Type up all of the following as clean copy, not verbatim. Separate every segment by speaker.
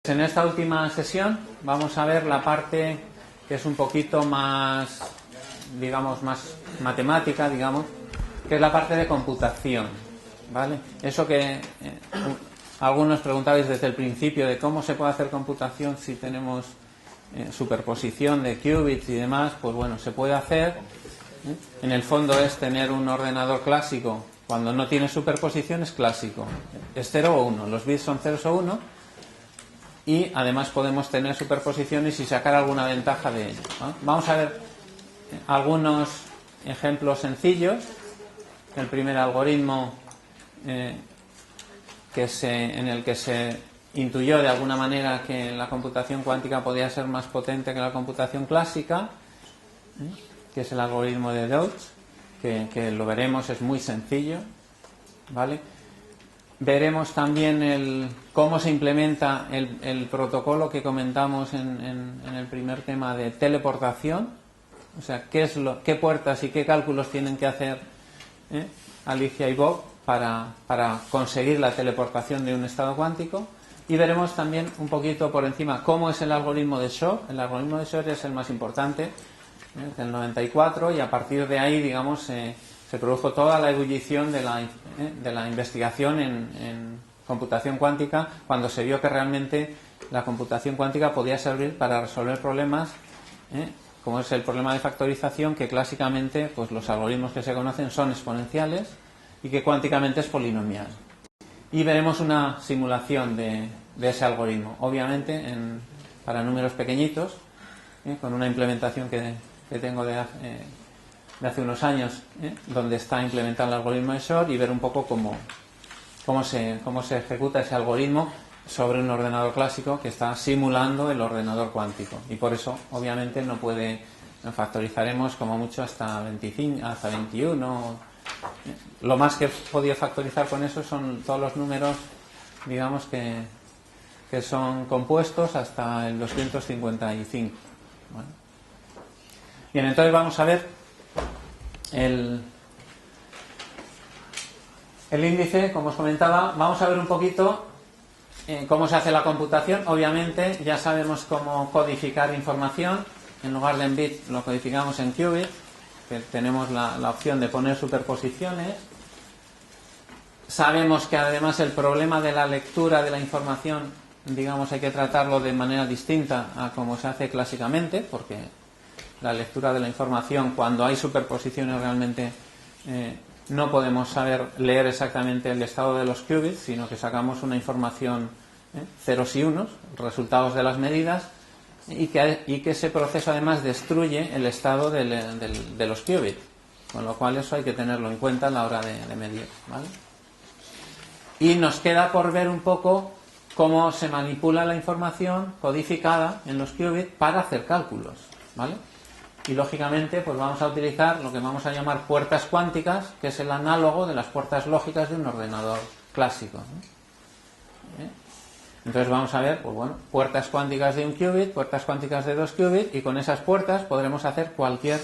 Speaker 1: En esta última sesión vamos a ver la parte que es un poquito más, digamos, más matemática, digamos, que es la parte de computación, ¿vale? Eso que algunos preguntabais desde el principio de cómo se puede hacer computación si tenemos superposición de qubits y demás, pues bueno, se puede hacer. En el fondo es tener un ordenador clásico. Cuando no tiene superposición es clásico, es 0 o 1, los bits son 0 o 1. Y además podemos tener superposiciones y sacar alguna ventaja de ello, ¿no? Vamos a ver algunos ejemplos sencillos. El primer algoritmo en el que se intuyó de alguna manera que la computación cuántica podía ser más potente que la computación clásica, que es el algoritmo de Deutsch, que lo veremos, es muy sencillo, ¿vale? Veremos también cómo se implementa el protocolo que comentamos en el primer tema de teleportación, o sea, qué puertas y qué cálculos tienen que hacer Alicia y Bob para conseguir la teleportación de un estado cuántico. Y veremos también un poquito por encima cómo es el algoritmo de Shor. El algoritmo de Shor es el más importante, del 94, y a partir de ahí, digamos, se produjo toda la ebullición de la investigación en computación cuántica, cuando se vio que realmente la computación cuántica podía servir para resolver problemas, como es el problema de factorización, que clásicamente pues los algoritmos que se conocen son exponenciales y que cuánticamente es polinomial. Y veremos una simulación de ese algoritmo, obviamente para números pequeñitos, con una implementación que tengo de hace unos años, donde está implementado el algoritmo de Shor, y ver un poco cómo se ejecuta ese algoritmo sobre un ordenador clásico que está simulando el ordenador cuántico, y por eso obviamente no factorizaremos como mucho hasta 25, hasta 21. Lo más que he podido factorizar con eso son todos los números, digamos, que son compuestos hasta el 255. ¿Vale? Bien, entonces vamos a ver el índice, como os comentaba. Vamos a ver un poquito cómo se hace la computación. Obviamente ya sabemos cómo codificar información. En lugar de en bits lo codificamos en qubits, que tenemos la opción de poner superposiciones. Sabemos que además el problema de la lectura de la información, digamos, hay que tratarlo de manera distinta a como se hace clásicamente, porque la lectura de la información, cuando hay superposiciones, realmente no podemos saber leer exactamente el estado de los qubits, sino que sacamos una información ceros y unos, resultados de las medidas, y que ese proceso además destruye el estado de los qubits, con lo cual eso hay que tenerlo en cuenta a la hora de medir, ¿vale? Y nos queda por ver un poco cómo se manipula la información codificada en los qubits para hacer cálculos, ¿vale? Y lógicamente pues vamos a utilizar lo que vamos a llamar puertas cuánticas, que es el análogo de las puertas lógicas de un ordenador clásico, ¿no? Entonces vamos a ver, pues bueno, puertas cuánticas de un qubit, puertas cuánticas de 2 qubits, y con esas puertas podremos hacer cualquier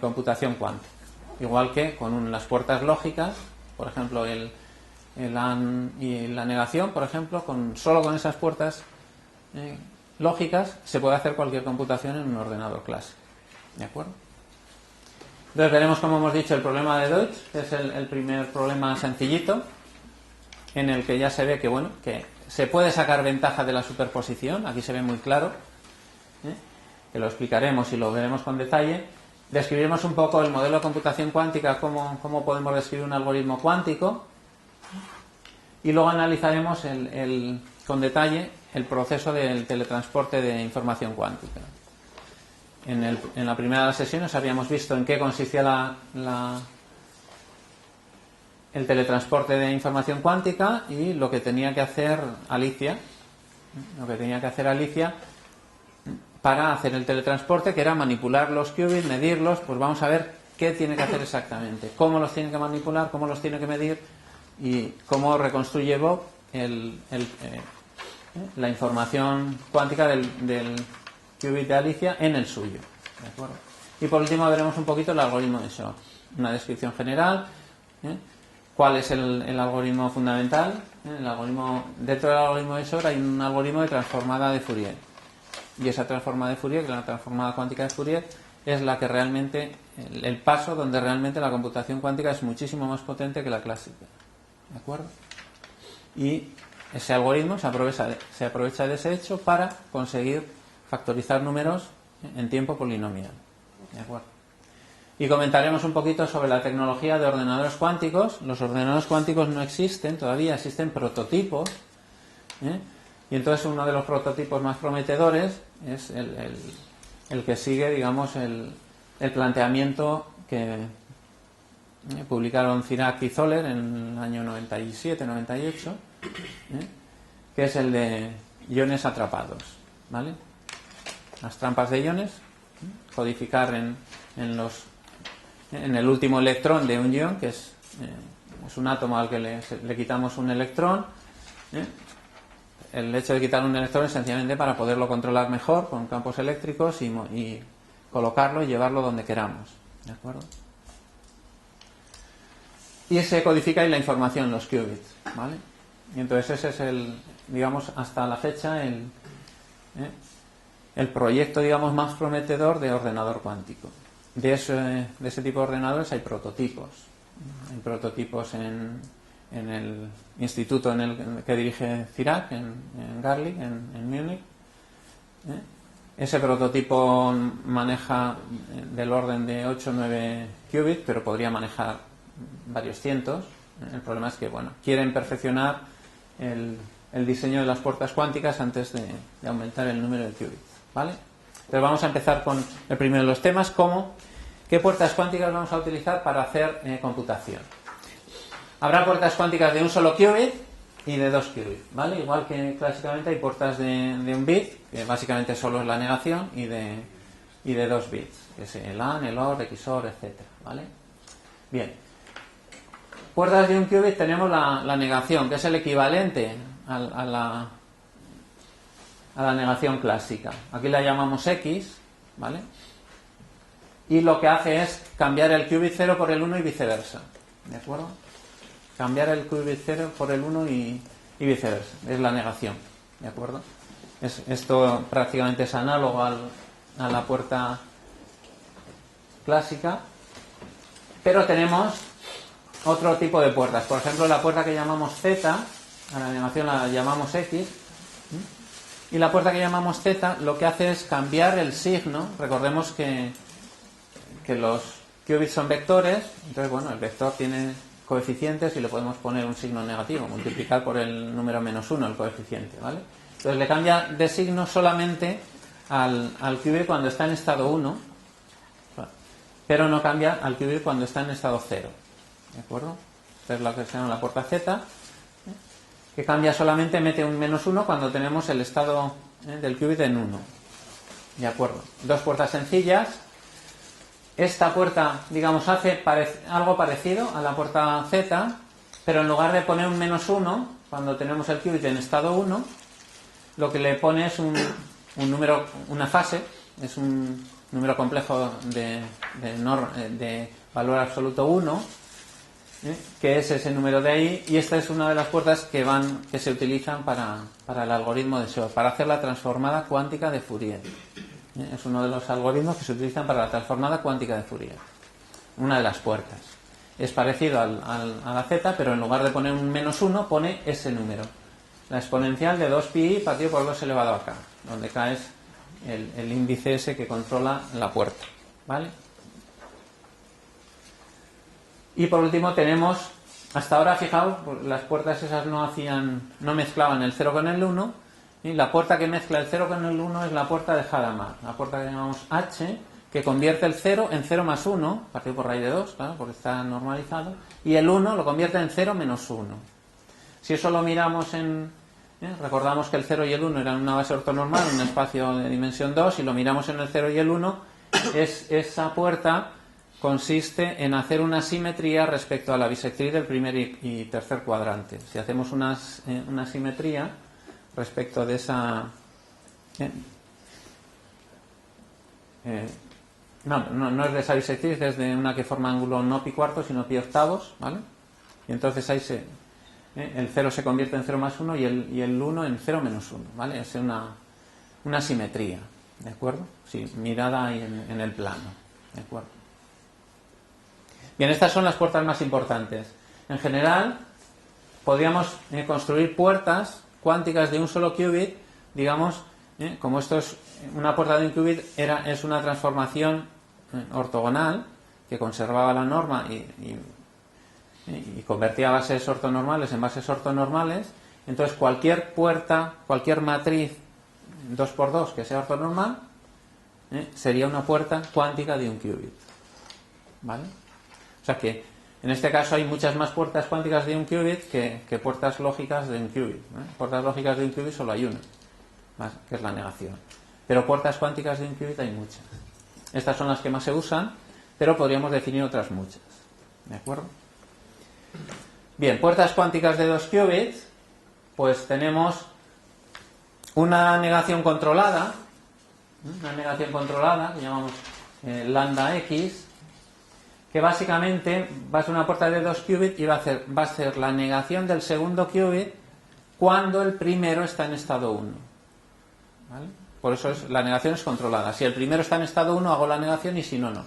Speaker 1: computación cuántica. Igual que con las puertas lógicas, por ejemplo el AND y la negación, por ejemplo, solo con esas puertas lógicas se puede hacer cualquier computación en un ordenador clásico. ¿De acuerdo? Entonces veremos, como hemos dicho, el problema de Deutsch, que es el primer problema sencillito, en el que ya se ve que se puede sacar ventaja de la superposición. Aquí se ve muy claro, que lo explicaremos y lo veremos con detalle. Describiremos un poco el modelo de computación cuántica, cómo podemos describir un algoritmo cuántico, y luego analizaremos con detalle el proceso del teletransporte de información cuántica. En la primera de las sesiones habíamos visto en qué consistía el teletransporte de información cuántica y lo que tenía que hacer Alicia. Para hacer el teletransporte, que era manipular los qubits, medirlos. Pues vamos a ver qué tiene que hacer exactamente, cómo los tiene que manipular, cómo los tiene que medir, y cómo reconstruye Bob la información cuántica del qubit de Alicia en el suyo, ¿de acuerdo? Y por último veremos un poquito el algoritmo de Shor, una descripción general, ¿Cuál es el algoritmo fundamental? Dentro del algoritmo de Shor hay un algoritmo de transformada de Fourier. Y esa transformada de Fourier, que es la transformada cuántica de Fourier, es la que realmente, el paso donde realmente la computación cuántica es muchísimo más potente que la clásica. ¿De acuerdo? Y ese algoritmo se aprovecha de ese hecho para conseguir factorizar números en tiempo polinomial. ¿De acuerdo? Y comentaremos un poquito sobre la tecnología de ordenadores cuánticos. Los ordenadores cuánticos no existen, todavía existen prototipos, ¿eh? Y entonces uno de los prototipos más prometedores es el que sigue, digamos, el planteamiento que publicaron Cirac y Zoller en el año 97-98, que es el de iones atrapados, ¿vale? Las trampas de iones, codificar en el último electrón de un ion, que es un átomo al que le quitamos un electrón. El hecho de quitar un electrón es sencillamente para poderlo controlar mejor con campos eléctricos y colocarlo y llevarlo donde queramos. ¿De acuerdo? Y se codifica ahí la información, los qubits, ¿vale? Y entonces ese es digamos, hasta la fecha el proyecto, digamos, más prometedor de ordenador cuántico. De ese tipo de ordenadores hay prototipos. Hay prototipos en el instituto que dirige Cirac, en Garlic, en Múnich. Ese prototipo maneja del orden de 8 o 9 qubits, pero podría manejar varios cientos. El problema es que, bueno, quieren perfeccionar el diseño de las puertas cuánticas antes de aumentar el número de qubits, ¿vale? Entonces vamos a empezar con el primero de los temas, ¿qué puertas cuánticas vamos a utilizar para hacer computación? Habrá puertas cuánticas de un solo qubit y de 2 qubits, ¿vale? Igual que clásicamente hay puertas de un bit, que básicamente solo es la negación, y de 2 bits, que es el AND, el OR, XOR, etcétera, ¿vale? Bien. Puertas de un qubit tenemos la negación, que es el equivalente a la negación clásica. Aquí la llamamos X, ¿vale? Y lo que hace es cambiar el qubit 0 por el 1 y viceversa, ¿de acuerdo? Cambiar el qubit 0 por el 1 y viceversa. Es la negación, ¿de acuerdo? Esto prácticamente es análogo a la puerta clásica, pero tenemos otro tipo de puertas. Por ejemplo, la puerta que llamamos Z, a la negación la llamamos X, y la puerta que llamamos Z lo que hace es cambiar el signo. Recordemos que los qubits son vectores, entonces, bueno, el vector tiene coeficientes y le podemos poner un signo negativo, multiplicar por el número -1 el coeficiente, ¿vale? Entonces le cambia de signo solamente al qubit cuando está en estado 1, pero no cambia al qubit cuando está en estado 0, ¿de acuerdo? Esta es lo que se llama la puerta Z, que cambia solamente, mete un -1 cuando tenemos el estado del qubit en 1, ¿de acuerdo? Dos puertas sencillas. Esta puerta, digamos, hace algo parecido a la puerta Z, pero en lugar de poner un -1 cuando tenemos el qubit en estado 1, lo que le pone es un número, una fase, es un número complejo de valor absoluto 1, que es ese número de ahí, y esta es una de las puertas que se utilizan para el algoritmo de Shor, para hacer la transformada cuántica de Fourier. Es uno de los algoritmos que se utilizan para la transformada cuántica de Fourier. Una de las puertas. Es parecido a la Z, pero en lugar de poner un -1 pone ese número. La exponencial de 2pi partido por 2 elevado a k, donde k es el índice ese que controla la puerta, ¿vale? Y por último tenemos, hasta ahora, fijaos, las puertas esas no mezclaban el 0 con el 1, y la puerta que mezcla el 0 con el 1 es la puerta de Hadamard, la puerta que llamamos H, que convierte el 0 en 0 más 1, partido por raíz de 2, claro, porque está normalizado, y el 1 lo convierte en 0 menos 1. Si eso lo miramos recordamos que el 0 y el 1 eran una base ortonormal, un espacio de dimensión 2, y lo miramos en el 0 y el 1, esa puerta consiste en hacer una simetría respecto a la bisectriz del primer y tercer cuadrante. Si hacemos una simetría respecto de esa... no es de esa bisectriz, es de una que forma ángulo no pi cuartos, sino pi octavos, ¿vale? Y entonces ahí el 0 se convierte en 0 más 1 y el 1 en 0 menos 1, ¿vale? Es una simetría, ¿de acuerdo? Sí, mirada ahí en el plano, ¿de acuerdo? Bien, estas son las puertas más importantes. En general, podríamos construir puertas cuánticas de un solo qubit, digamos, como esto es una puerta de un qubit, es una transformación ortogonal que conservaba la norma y convertía bases ortonormales en bases ortonormales. Entonces cualquier puerta, cualquier matriz 2×2 que sea ortonormal sería una puerta cuántica de un qubit, ¿vale? O sea que en este caso hay muchas más puertas cuánticas de un qubit que puertas lógicas de un qubit, puertas lógicas de un qubit solo hay una, que es la negación, pero puertas cuánticas de un qubit hay muchas. Estas son las que más se usan, pero podríamos definir otras muchas, ¿de acuerdo? Bien, puertas cuánticas de 2 qubits, pues tenemos una negación controlada que llamamos lambda x, que básicamente va a ser una puerta de 2 qubits y va a ser la negación del segundo qubit cuando el primero está en estado 1, ¿vale? Por eso la negación es controlada. Si el primero está en estado 1 hago la negación y si no, no,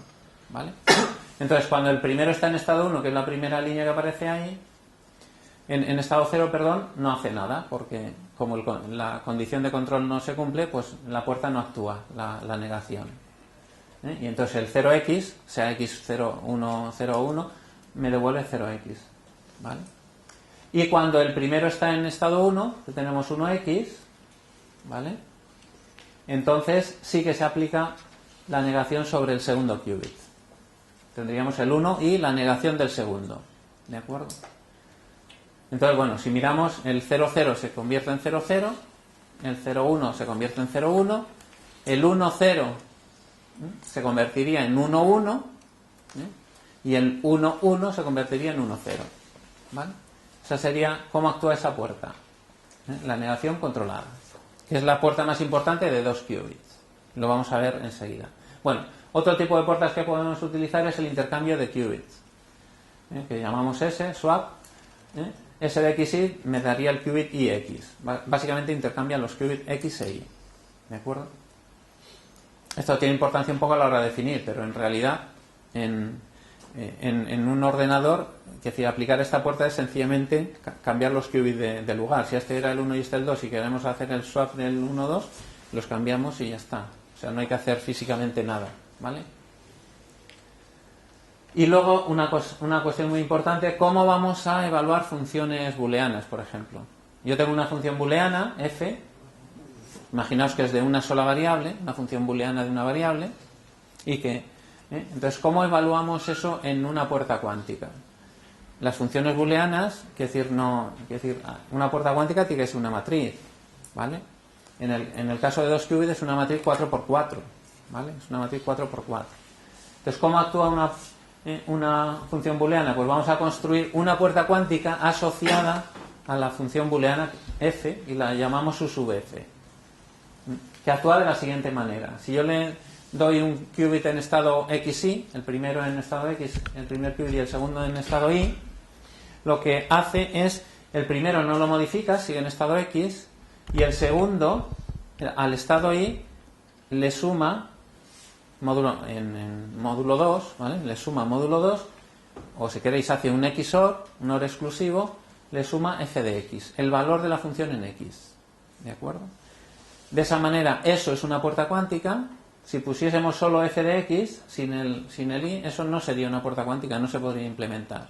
Speaker 1: ¿vale? Entonces cuando el primero está en estado 1, que es la primera línea que aparece ahí, en estado 0, perdón, no hace nada, porque como la condición de control no se cumple, pues la puerta no actúa, la negación. Y entonces el 0x, sea x 0, 1, 0, 1, me devuelve 0x, ¿vale? Y cuando el primero está en estado 1, que tenemos 1x, ¿vale? Entonces sí que se aplica la negación sobre el segundo qubit. Tendríamos el 1 y la negación del segundo, ¿de acuerdo? Entonces, bueno, si miramos, el 0,0 se convierte en 0,0, el 0,1 se convierte en 0,1, el 1,0 se convertiría en 1,1 y el 1,1 se convertiría en 1,0, ¿vale? Esa sería cómo actúa esa puerta, la negación controlada, que es la puerta más importante de 2 qubits. Lo vamos a ver enseguida. Bueno, otro tipo de puertas que podemos utilizar es el intercambio de qubits, que llamamos swap. S de x y me daría el qubit ix. Básicamente intercambian los qubits x e y, ¿de acuerdo? Esto tiene importancia un poco a la hora de definir, pero en realidad en un ordenador, es decir, aplicar esta puerta es sencillamente cambiar los qubits de lugar. Si este era el 1 y este el 2 y queremos hacer el swap del 1, 2, los cambiamos y ya está. O sea, no hay que hacer físicamente nada, ¿vale? Y luego una cuestión muy importante, ¿cómo vamos a evaluar funciones booleanas, por ejemplo? Yo tengo una función booleana, f, imaginaos que es de una sola variable, una función booleana de una variable, y que, entonces, ¿cómo evaluamos eso en una puerta cuántica? Las funciones booleanas, una puerta cuántica tiene que ser una matriz, ¿vale? En el caso de 2 qubits es una matriz 4×4, ¿vale? Es una matriz 4×4. Entonces, ¿cómo actúa una función booleana? Pues vamos a construir una puerta cuántica asociada a la función booleana f y la llamamos u sub f, que actúa de la siguiente manera. Si yo le doy un qubit en estado xy, el primero en estado x, el primer qubit y el segundo en estado y, lo que hace es, el primero no lo modifica, sigue en estado x, y el segundo al estado y le suma en módulo 2, ¿vale? Le suma módulo 2, o si queréis hace un XOR, un OR exclusivo, le suma f de x, el valor de la función en x, ¿de acuerdo? De esa manera, eso es una puerta cuántica. Si pusiésemos solo f de x sin el y, eso no sería una puerta cuántica, no se podría implementar,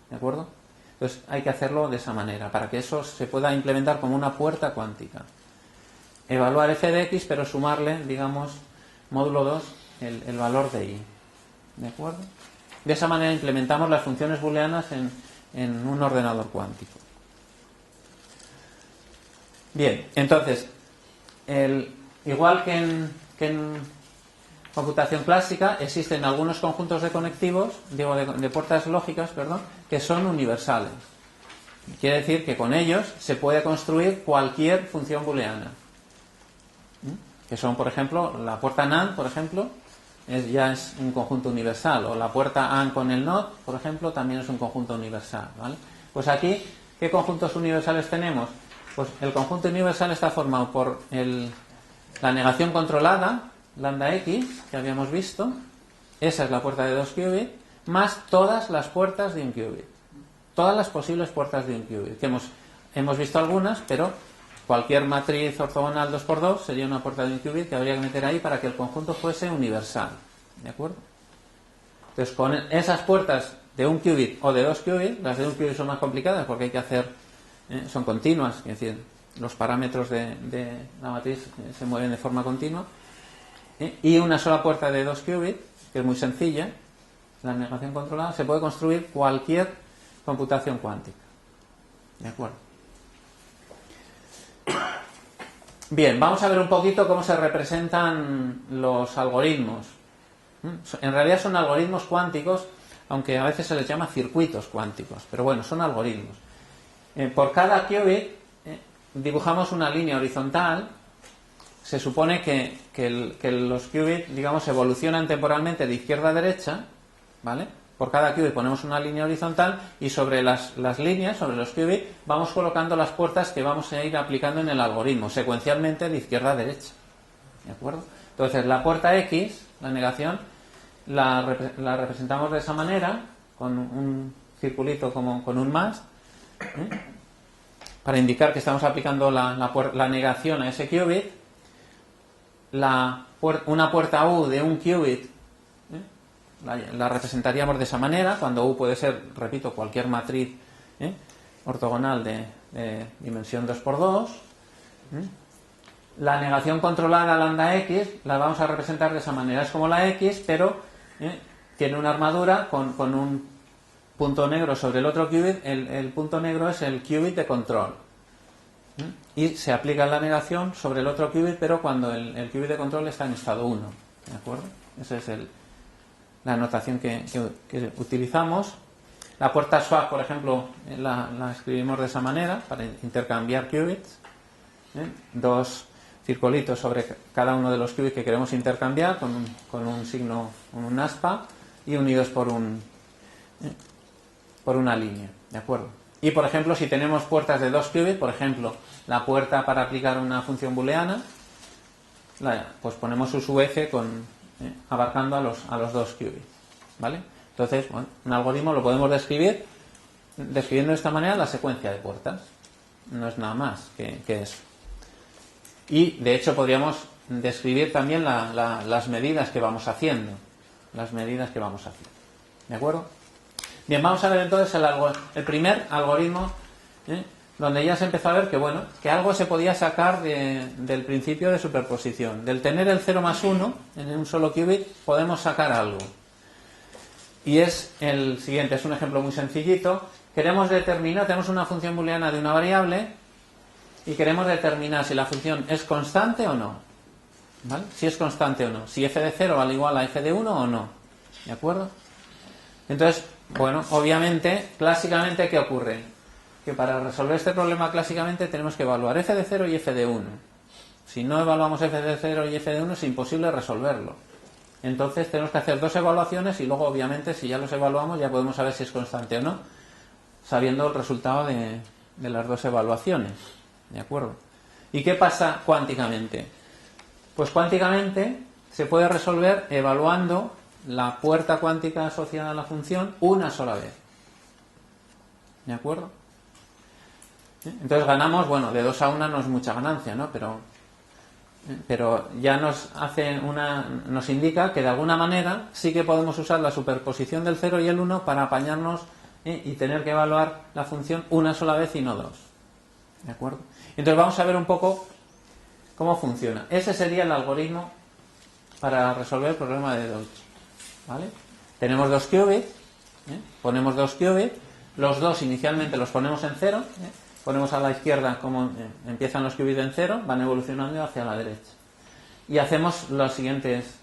Speaker 1: ¿de acuerdo? Entonces hay que hacerlo de esa manera, para que eso se pueda implementar como una puerta cuántica. Evaluar f de x, pero sumarle, digamos, módulo 2, el valor de y, ¿de acuerdo? De esa manera implementamos las funciones booleanas en un ordenador cuántico. Bien, entonces, igual que en computación clásica, existen algunos conjuntos de conectivos, de puertas lógicas, perdón, que son universales. Quiere decir que con ellos se puede construir cualquier función booleana. Que son, por ejemplo, la puerta NAND, por ejemplo, ya es un conjunto universal, o la puerta AND con el NOT, por ejemplo, también es un conjunto universal, ¿vale? Pues aquí, ¿qué conjuntos universales tenemos? Pues el conjunto universal está formado por la negación controlada, lambda x, que habíamos visto. Esa es la puerta de 2 qubits, más todas las puertas de un qubit. Todas las posibles puertas de un qubit. Que hemos visto algunas, pero cualquier matriz ortogonal 2×2 sería una puerta de un qubit que habría que meter ahí para que el conjunto fuese universal. ¿De acuerdo? Entonces, con esas puertas de un qubit o de 2 qubits, las de un qubit son más complicadas porque hay que hacer, son continuas, es decir, los parámetros de la matriz se mueven de forma continua, y una sola puerta de 2 qubits, que es muy sencilla, la negación controlada, se puede construir cualquier computación cuántica. ¿De acuerdo? Bien, vamos a ver un poquito cómo se representan los algoritmos. En realidad son algoritmos cuánticos, aunque a veces se les llama circuitos cuánticos, pero bueno, son algoritmos. Por cada qubit dibujamos una línea horizontal. Se supone que los qubits, digamos, evolucionan temporalmente de izquierda a derecha, ¿vale? Por cada qubit ponemos una línea horizontal y sobre las líneas, sobre los qubits, vamos colocando las puertas que vamos a ir aplicando en el algoritmo, secuencialmente de izquierda a derecha. ¿De acuerdo? Entonces, la puerta X, la negación, la representamos de esa manera, con un circulito como con un más, para indicar que estamos aplicando la negación a ese qubit. Una puerta U de un qubit la representaríamos de esa manera, cuando U puede ser, repito, cualquier matriz ortogonal de dimensión 2×2. La negación controlada lambda x la vamos a representar de esa manera. Es como la x, pero tiene una armadura con un punto negro sobre el otro qubit. El punto negro es el qubit de control. Y se aplica la negación sobre el otro qubit, pero cuando el qubit de control está en estado 1. ¿De acuerdo? Esa es la notación que utilizamos. La puerta swap, por ejemplo, la escribimos de esa manera, para intercambiar qubits. Dos circulitos sobre cada uno de los qubits que queremos intercambiar con un signo, un aspa, y unidos por una línea. ¿De acuerdo? Y, por ejemplo, si tenemos puertas de 2 qubits, por ejemplo, la puerta para aplicar una función booleana, pues ponemos su subeje abarcando a los 2 qubits. ¿Vale? Entonces, bueno, un algoritmo lo podemos describir describiendo de esta manera la secuencia de puertas. No es nada más que eso. Y, de hecho, podríamos describir también las medidas que vamos haciendo. ¿De acuerdo? Bien, vamos a ver entonces el primer algoritmo, donde ya se empezó a ver que algo se podía sacar del principio de superposición. Del tener el 0 más 1 en un solo qubit podemos sacar algo. Y es el siguiente, es un ejemplo muy sencillito. Queremos determinar, tenemos una función booleana de una variable y queremos determinar si la función es constante o no. ¿Vale? Si es constante o no. Si f de 0 vale igual a f de 1 o no. ¿De acuerdo? Entonces, bueno, obviamente, clásicamente, ¿qué ocurre? Que para resolver este problema clásicamente tenemos que evaluar f de 0 y f de 1. Si no evaluamos f de 0 y f de 1 es imposible resolverlo. Entonces tenemos que hacer dos evaluaciones y luego, obviamente, si ya los evaluamos ya podemos saber si es constante o no, sabiendo el resultado de las dos evaluaciones. ¿De acuerdo? ¿Y qué pasa cuánticamente? Pues cuánticamente se puede resolver evaluando la puerta cuántica asociada a la función una sola vez. ¿De acuerdo? Entonces ganamos, bueno, de 2 a 1 no es mucha ganancia, ¿no? Pero ya nos indica que de alguna manera sí que podemos usar la superposición del 0 y el 1 para apañarnos y tener que evaluar la función una sola vez y no dos. ¿De acuerdo? Entonces vamos a ver un poco cómo funciona. Ese sería el algoritmo para resolver el problema de Deutsch. ¿Vale? Tenemos 2 qubits, ponemos 2 qubits, los dos inicialmente los ponemos en 0, ponemos a la izquierda como empiezan los qubits en 0, van evolucionando hacia la derecha. Y hacemos las siguientes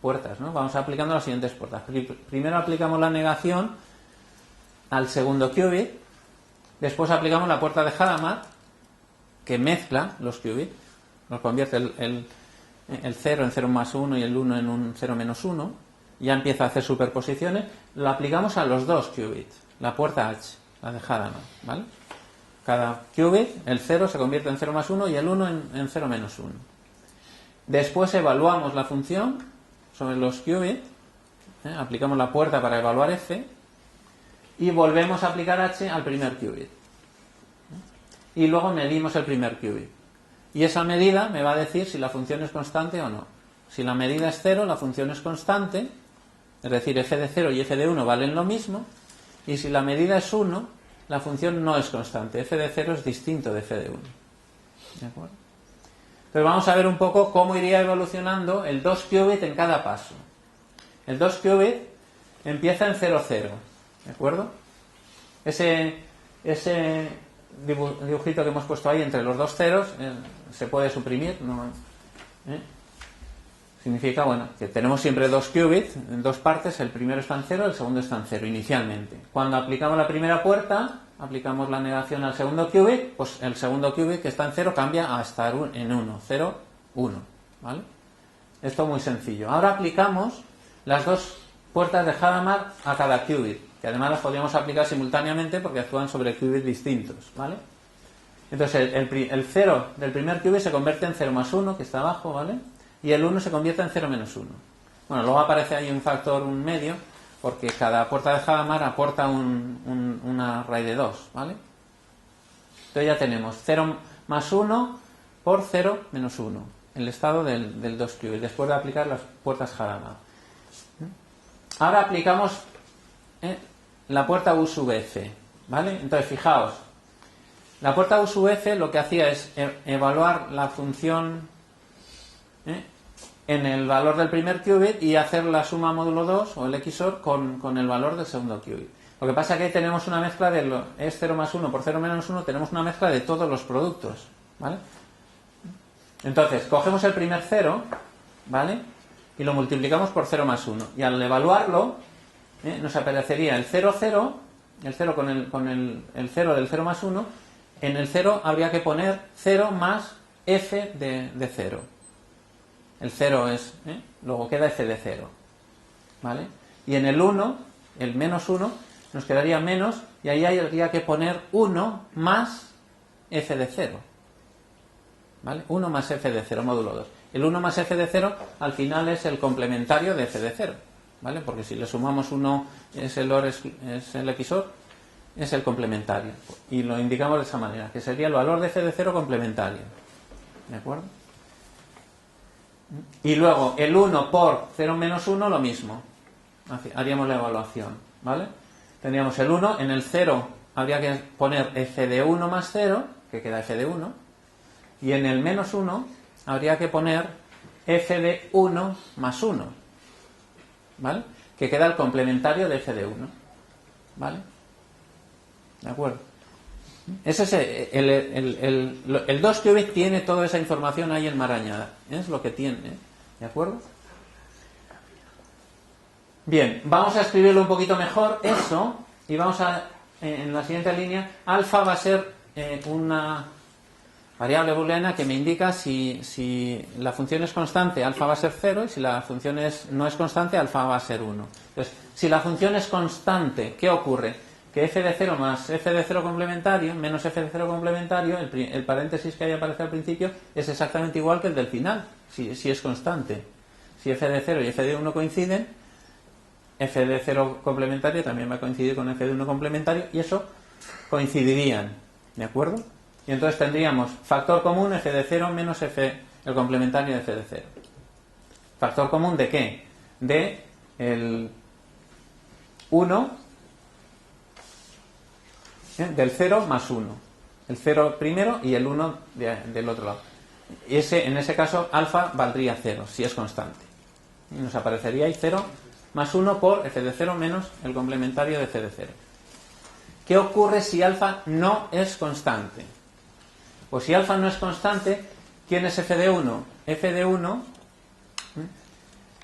Speaker 1: puertas, ¿no? Vamos aplicando las siguientes puertas. Primero aplicamos la negación al segundo qubit, después aplicamos la puerta de Hadamard, que mezcla los qubits, nos convierte el 0 en 0 más 1 y el 1 en un 0 menos 1, ya empieza a hacer superposiciones, lo aplicamos a los 2 qubits, la puerta H. la de Hadamard, ¿vale? Cada qubit, el 0 se convierte en 0 más 1 y el 1 en 0 menos 1. Después evaluamos la función sobre los qubits, aplicamos la puerta para evaluar f y volvemos a aplicar h al primer qubit. Y luego medimos el primer qubit. Y esa medida me va a decir si la función es constante o no. Si la medida es 0, la función es constante, es decir, f de 0 y f de 1 valen lo mismo. Y si la medida es 1, la función no es constante. F de 0 es distinto de f de 1. ¿De acuerdo? Entonces vamos a ver un poco cómo iría evolucionando el 2 qubit en cada paso. El 2 qubit empieza en 0, 0. ¿De acuerdo? Ese dibujito que hemos puesto ahí entre los dos ceros se puede suprimir, ¿no? Significa, bueno, que tenemos siempre 2 qubits en dos partes, el primero está en 0, el segundo está en 0 inicialmente. Cuando aplicamos la primera puerta, aplicamos la negación al segundo qubit, pues el segundo qubit que está en 0 cambia a estar en 1, 0, 1, ¿vale? Esto muy sencillo. Ahora aplicamos las dos puertas de Hadamard a cada qubit, que además las podríamos aplicar simultáneamente porque actúan sobre qubits distintos, ¿vale? Entonces el 0 del primer qubit se convierte en 0 más 1, que está abajo, ¿vale? Y el 1 se convierte en 0 menos 1. Bueno, luego aparece ahí un factor, un medio, porque cada puerta de Hadamard aporta una raíz de 2, ¿vale? Entonces ya tenemos 0 más 1 por 0 menos 1, el estado del 2 qubit, después de aplicar las puertas Hadamard. Ahora aplicamos la puerta U sub f, ¿vale? Entonces fijaos, la puerta U sub f lo que hacía es evaluar la función en el valor del primer qubit y hacer la suma módulo 2 o el XOR con el valor del segundo qubit. Lo que pasa es que ahí tenemos una mezcla es 0 más 1 por 0 menos 1, tenemos una mezcla de todos los productos, ¿vale? Entonces, cogemos el primer 0, ¿vale? Y lo multiplicamos por 0 más 1. Y al evaluarlo, nos aparecería el 0, 0, el 0 con el 0 del 0 más 1. En el 0 habría que poner 0 más f de 0. El 0 es, luego queda f de 0, ¿vale? Y en el 1, el menos 1, nos quedaría menos, y ahí habría que poner 1 más f de 0, ¿vale? 1 más f de 0, módulo 2. El 1 más f de 0 al final es el complementario de f de 0, ¿vale? Porque si le sumamos 1 es el OR, es el XOR, es el complementario. Y lo indicamos de esa manera, que sería el valor de f de 0 complementario. ¿De acuerdo? Y luego el 1 por 0 menos 1 lo mismo. Haríamos la evaluación, ¿vale? Tendríamos el 1, en el 0 habría que poner f de 1 más 0, que queda f de 1, y en el menos 1 habría que poner f de 1 más 1, ¿vale? Que queda el complementario de f de 1, ¿vale? ¿De acuerdo? Ese es el 2 qubit tiene toda esa información ahí enmarañada. Es lo que tiene, ¿de acuerdo? Bien, vamos a escribirlo un poquito mejor, eso, y vamos a, en la siguiente línea, alfa va a ser una variable booleana que me indica si la función es constante, alfa va a ser 0, y si la función no es constante, alfa va a ser 1. Entonces, si la función es constante, ¿qué ocurre? Que f de 0 más f de 0 complementario menos f de 0 complementario, el paréntesis que ahí aparece al principio, es exactamente igual que el del final, si es constante. Si f de 0 y f de 1 coinciden, f de 0 complementario también va a coincidir con f de 1 complementario, y eso coincidirían, ¿de acuerdo? Y entonces tendríamos factor común f de 0 menos el complementario de f de 0. ¿Factor común de qué? De el 1 del 0 más 1. El 0 primero y el 1 del otro lado. Y en ese caso, alfa valdría 0, si es constante. Y nos aparecería ahí 0 más 1 por f de 0 menos el complementario de f de 0. ¿Qué ocurre si alfa no es constante? Pues si alfa no es constante, ¿quién es f de 1? F de 1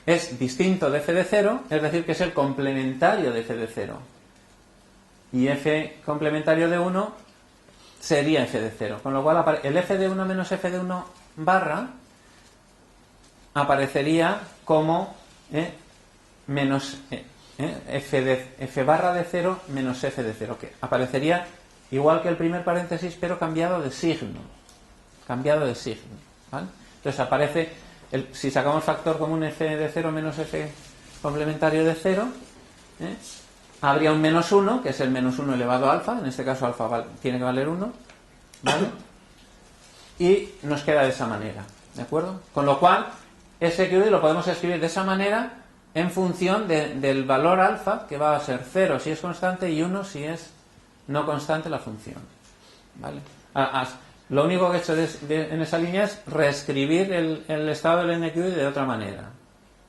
Speaker 1: es distinto de f de 0, es decir, que es el complementario de f de 0. Y f complementario de 1 sería f de 0. Con lo cual el f de 1 menos f de 1 barra aparecería como menos f barra de 0 menos f de 0, que aparecería igual que el primer paréntesis, pero cambiado de signo. ¿Vale? Entonces aparece, si sacamos factor común f de 0 menos f complementario de 0, habría un menos 1, que es el menos 1 elevado a alfa, en este caso alfa tiene que valer 1, ¿vale? Y nos queda de esa manera, ¿de acuerdo? Con lo cual, ese QI lo podemos escribir de esa manera en función del valor alfa, que va a ser 0 si es constante y 1 si es no constante la función, ¿vale? Lo único que he hecho en esa línea es reescribir el estado del NQI de otra manera,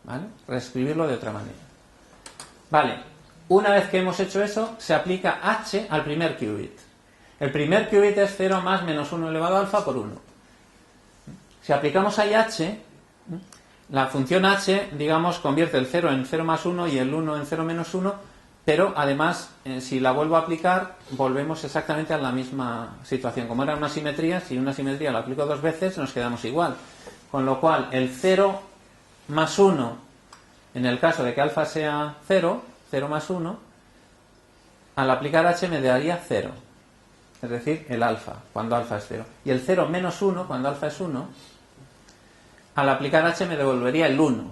Speaker 1: ¿vale? Reescribirlo de otra manera. Vale, una vez que hemos hecho eso, se aplica h al primer qubit. El primer qubit es 0 más menos 1 elevado a alfa por 1. Si aplicamos ahí h, la función h, digamos, convierte el 0 en 0 más 1 y el 1 en 0 menos 1, pero además, si la vuelvo a aplicar, volvemos exactamente a la misma situación. Como era una simetría, si una simetría la aplico dos veces, nos quedamos igual. Con lo cual, el 0 más 1, en el caso de que alfa sea 0, 0 más 1, al aplicar h me daría 0. Es decir, el alfa, cuando alfa es 0. Y el 0 menos 1, cuando alfa es 1, al aplicar h me devolvería el 1,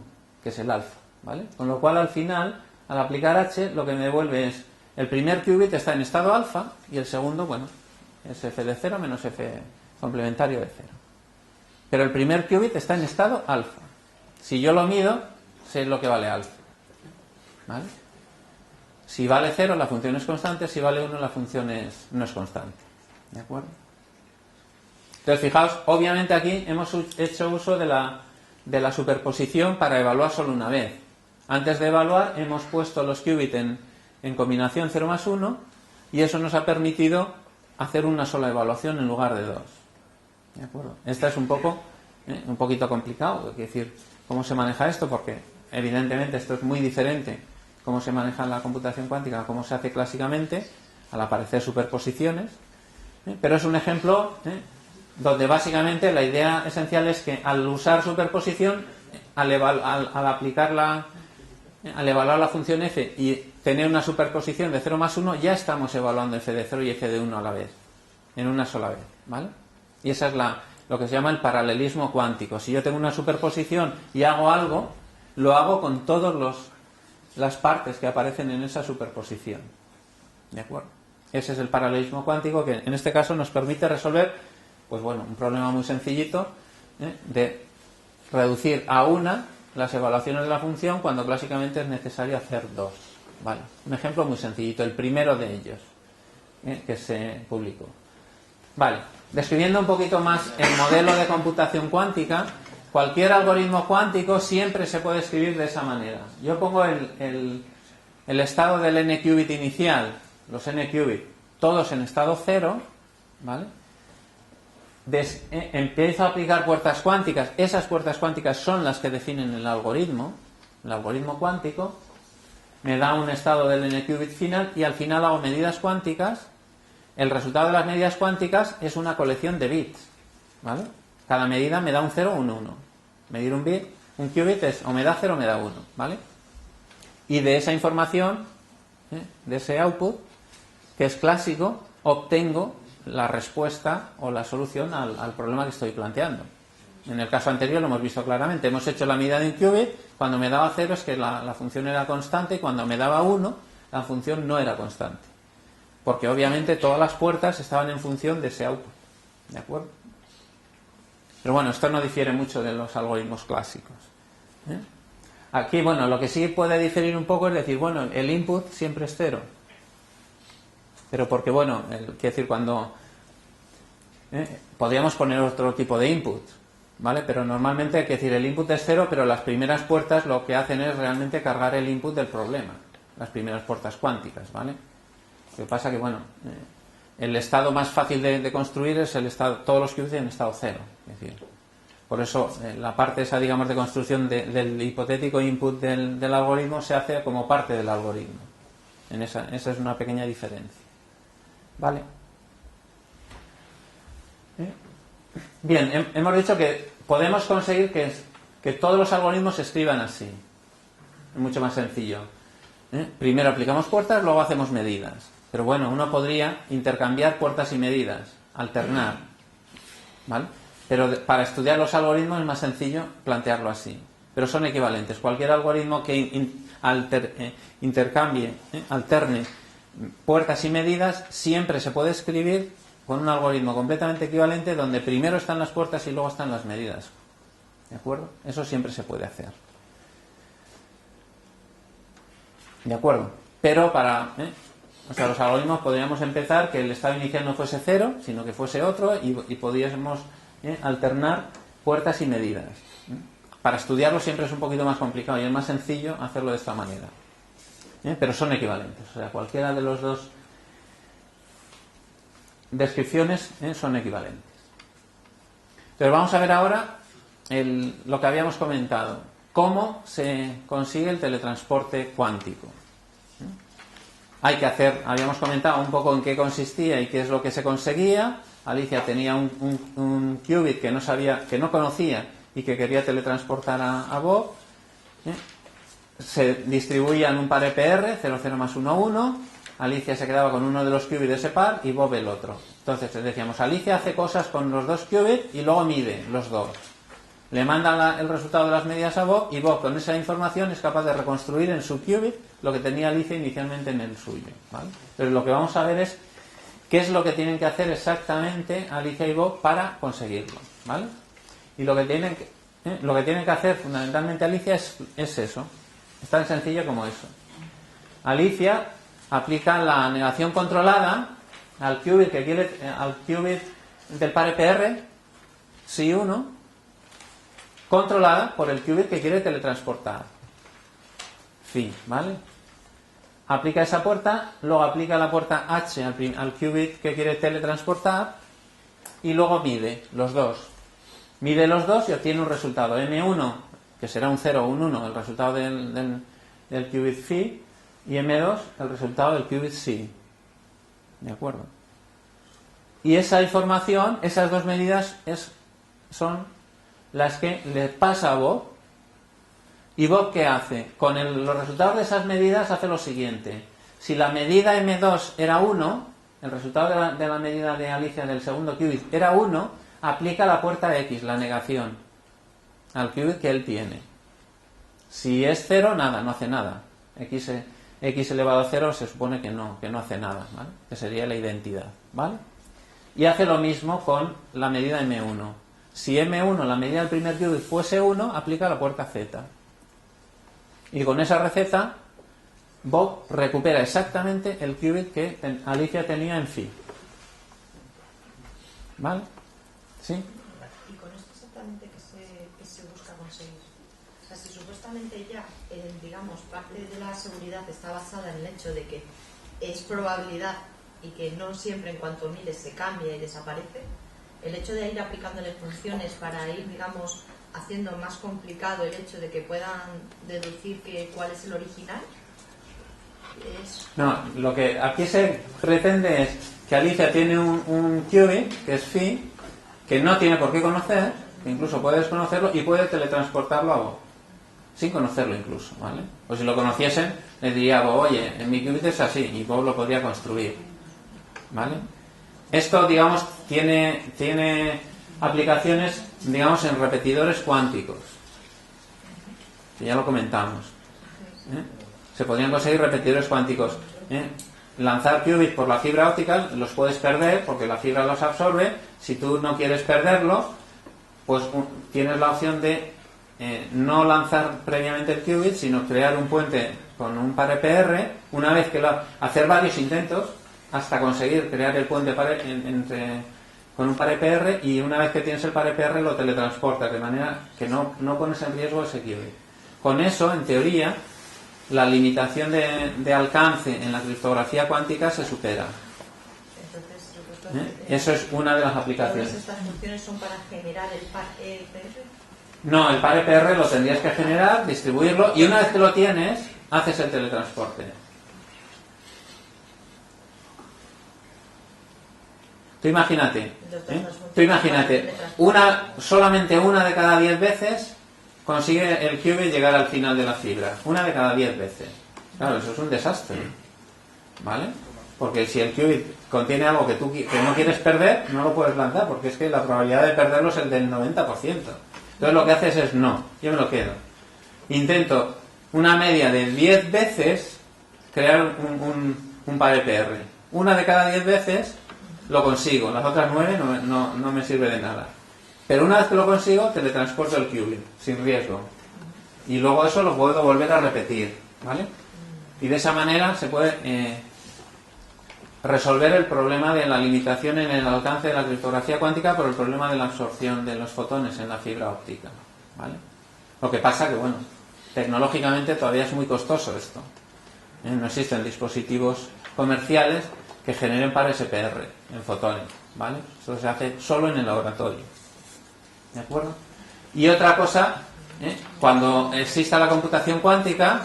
Speaker 1: que es el alfa, ¿vale? Con lo cual, al final, al aplicar h, lo que me devuelve es el primer qubit está en estado alfa y el segundo, bueno, es f de 0 menos f complementario de 0. Pero el primer qubit está en estado alfa. Si yo lo mido, sé lo que vale alfa, ¿vale? Si vale 0, la función es constante. Si vale 1, la función no es constante. ¿De acuerdo? Entonces, fijaos, obviamente aquí hemos hecho uso de la superposición para evaluar solo una vez. Antes de evaluar, hemos puesto los qubits en combinación 0 más 1 y eso nos ha permitido hacer una sola evaluación en lugar de dos. ¿De acuerdo? Esta es un poquito complicado, es decir, cómo se maneja esto, porque evidentemente esto es muy diferente cómo se maneja en la computación cuántica, cómo se hace clásicamente al aparecer superposiciones, pero es un ejemplo donde básicamente la idea esencial es que al usar superposición, al evaluar la función f y tener una superposición de 0 más 1, ya estamos evaluando f de 0 y f de 1 a la vez, en una sola vez, ¿vale? Y esa es lo que se llama el paralelismo cuántico. Si yo tengo una superposición y hago algo, lo hago con todas las partes que aparecen en esa superposición. ¿De acuerdo? Ese es el paralelismo cuántico que en este caso nos permite resolver, pues bueno, un problema muy sencillito de reducir a una las evaluaciones de la función cuando clásicamente es necesario hacer dos. ¿Vale? Un ejemplo muy sencillito, el primero de ellos que se publicó. Vale, describiendo un poquito más el modelo de computación cuántica, cualquier algoritmo cuántico siempre se puede escribir de esa manera. Yo pongo el estado del n-qubit inicial, los n-qubit, todos en estado 0, ¿vale? Empiezo a aplicar puertas cuánticas. Esas puertas cuánticas son las que definen el algoritmo cuántico. Me da un estado del n-qubit final y al final hago medidas cuánticas. El resultado de las medidas cuánticas es una colección de bits, ¿vale? Cada medida me da un 0 o un 1. Medir un bit, un qubit es o me da 0 o me da 1, ¿vale? Y de esa información, de ese output, que es clásico, obtengo la respuesta o la solución al problema que estoy planteando. En el caso anterior lo hemos visto claramente. Hemos hecho la medida de un qubit. Cuando me daba 0 es que la función era constante y cuando me daba 1 la función no era constante. Porque obviamente todas las puertas estaban en función de ese output. ¿De acuerdo? Pero bueno, esto no difiere mucho de los algoritmos clásicos. Aquí, bueno, lo que sí puede diferir un poco es decir, bueno, el input siempre es 0. Pero porque, bueno, quiero decir, cuando podríamos poner otro tipo de input, ¿vale? Pero normalmente, hay que decir, el input es 0, pero las primeras puertas lo que hacen es realmente cargar el input del problema. Las primeras puertas cuánticas, ¿vale? Lo que pasa que, bueno, el estado más fácil de construir es el estado, todos los qubits en estado 0. Es decir, por eso la parte esa, digamos, de construcción del hipotético input del algoritmo se hace como parte del algoritmo. Esa es una pequeña diferencia. ¿Vale? Bien, hemos dicho que podemos conseguir que todos los algoritmos se escriban así. Es mucho más sencillo. Primero aplicamos puertas, luego hacemos medidas. Pero bueno, uno podría intercambiar puertas y medidas, alternar, ¿vale? Pero para estudiar los algoritmos es más sencillo plantearlo así. Pero son equivalentes. Cualquier algoritmo que alterne puertas y medidas siempre se puede escribir con un algoritmo completamente equivalente donde primero están las puertas y luego están las medidas. ¿De acuerdo? Eso siempre se puede hacer. ¿De acuerdo? Pero o sea, los algoritmos podríamos empezar que el estado inicial no fuese 0, sino que fuese otro y podríamos alternar puertas y medidas. Para estudiarlo siempre es un poquito más complicado y es más sencillo hacerlo de esta manera. Pero son equivalentes. O sea, cualquiera de los dos descripciones son equivalentes. Entonces vamos a ver ahora lo que habíamos comentado. Cómo se consigue el teletransporte cuántico. Habíamos comentado un poco en qué consistía y qué es lo que se conseguía. Alicia tenía un qubit que no conocía y que quería teletransportar a Bob. Se distribuía en un par EPR, 0, 0 más 1, 1. Alicia se quedaba con uno de los qubits de ese par y Bob el otro. Entonces decíamos, Alicia hace cosas con los dos qubits y luego mide los dos. Le manda el resultado de las medidas a Bob y Bob con esa información es capaz de reconstruir en su qubit lo que tenía Alicia inicialmente en el suyo, ¿vale? Pero lo que vamos a ver es qué es lo que tienen que hacer exactamente Alicia y Bob para conseguirlo, ¿vale? Y lo que tienen que hacer fundamentalmente Alicia es eso. Es tan sencillo como eso. Alicia aplica la negación controlada al qubit del par EPR, psi 1, controlada por el qubit que quiere teletransportar, phi, ¿vale? Aplica esa puerta, luego aplica la puerta H al qubit que quiere teletransportar y luego mide los dos. Mide los dos y obtiene un resultado M1, que será un 0 o un 1, el resultado del qubit phi, y M2, el resultado del qubit psi. ¿De acuerdo? Y esa información, esas dos medidas son las que le pasa a Bob. ¿Y Bob qué hace? Con los resultados de esas medidas hace lo siguiente. Si la medida M2 era 1, el resultado de la medida de Alicia del segundo qubit era 1, aplica la puerta X, la negación, al qubit que él tiene. Si es 0, nada, no hace nada. X elevado a 0 se supone que no hace nada, ¿vale? Que sería la identidad, ¿vale? Y hace lo mismo con la medida M1. Si M1, la medida del primer qubit, fuese 1, aplica la puerta Z. Y con esa receta, Bob recupera exactamente el qubit que Alicia tenía en phi. ¿Vale? ¿Sí?
Speaker 2: ¿Y con esto exactamente qué se busca conseguir? O sea, si supuestamente ya, digamos, parte de la seguridad está basada en el hecho de que es probabilidad y que no siempre en cuanto mires se cambia y desaparece, el hecho de ir aplicándole funciones para ir, digamos, haciendo más complicado el hecho de que puedan deducir cuál es el original.
Speaker 1: No, lo que aquí se pretende es que Alicia tiene un qubit, que es phi, que no tiene por qué conocer, que incluso puede desconocerlo y puede teletransportarlo a Bob, sin conocerlo incluso, ¿vale? Pues si lo conociesen, le diría a Bob, oye, en mi qubit es así, y Bob lo podría construir, ¿vale? Esto, digamos, tiene aplicaciones, digamos, en repetidores cuánticos, que ya lo comentamos. Se podrían conseguir repetidores cuánticos. Lanzar qubits por la fibra óptica, los puedes perder porque la fibra los absorbe. Si tú no quieres perderlo, pues tienes la opción de no lanzar previamente el qubit, sino crear un puente con un par EPR, una vez que hacer varios intentos hasta conseguir crear el puente con un par EPR, y una vez que tienes el par EPR lo teletransportas, de manera que no pones en riesgo ese qubit. Con eso, en teoría, la limitación de alcance en la criptografía cuántica se supera.
Speaker 2: Entonces,
Speaker 1: eso es una de las aplicaciones.
Speaker 2: ¿Todas estas funciones son para generar el par EPR?
Speaker 1: No, el par EPR lo tendrías que generar, distribuirlo, y una vez que lo tienes, haces el teletransporte. Tú imagínate, solamente una de cada 10 veces consigue el qubit llegar al final de la fibra. Una de cada 10 veces. Claro, eso es un desastre, ¿vale? Porque si el qubit contiene algo que no quieres perder, no lo puedes lanzar, porque es que la probabilidad de perderlo es el del 90%. Entonces lo que haces es, no, yo me lo quedo. Intento una media de 10 veces crear un par EPR. Una de cada 10 veces lo consigo, las otras 9 no me sirve de nada. Pero una vez que lo consigo, teletransporto el qubit, sin riesgo. Y luego eso lo puedo volver a repetir, ¿vale? Y de esa manera se puede resolver el problema de la limitación en el alcance de la criptografía cuántica por el problema de la absorción de los fotones en la fibra óptica, ¿vale? Lo que pasa que, bueno, tecnológicamente todavía es muy costoso esto. No existen dispositivos comerciales que generen pares EPR en fotones, ¿vale? Eso se hace solo en el laboratorio, ¿de acuerdo? Y otra cosa, cuando exista la computación cuántica,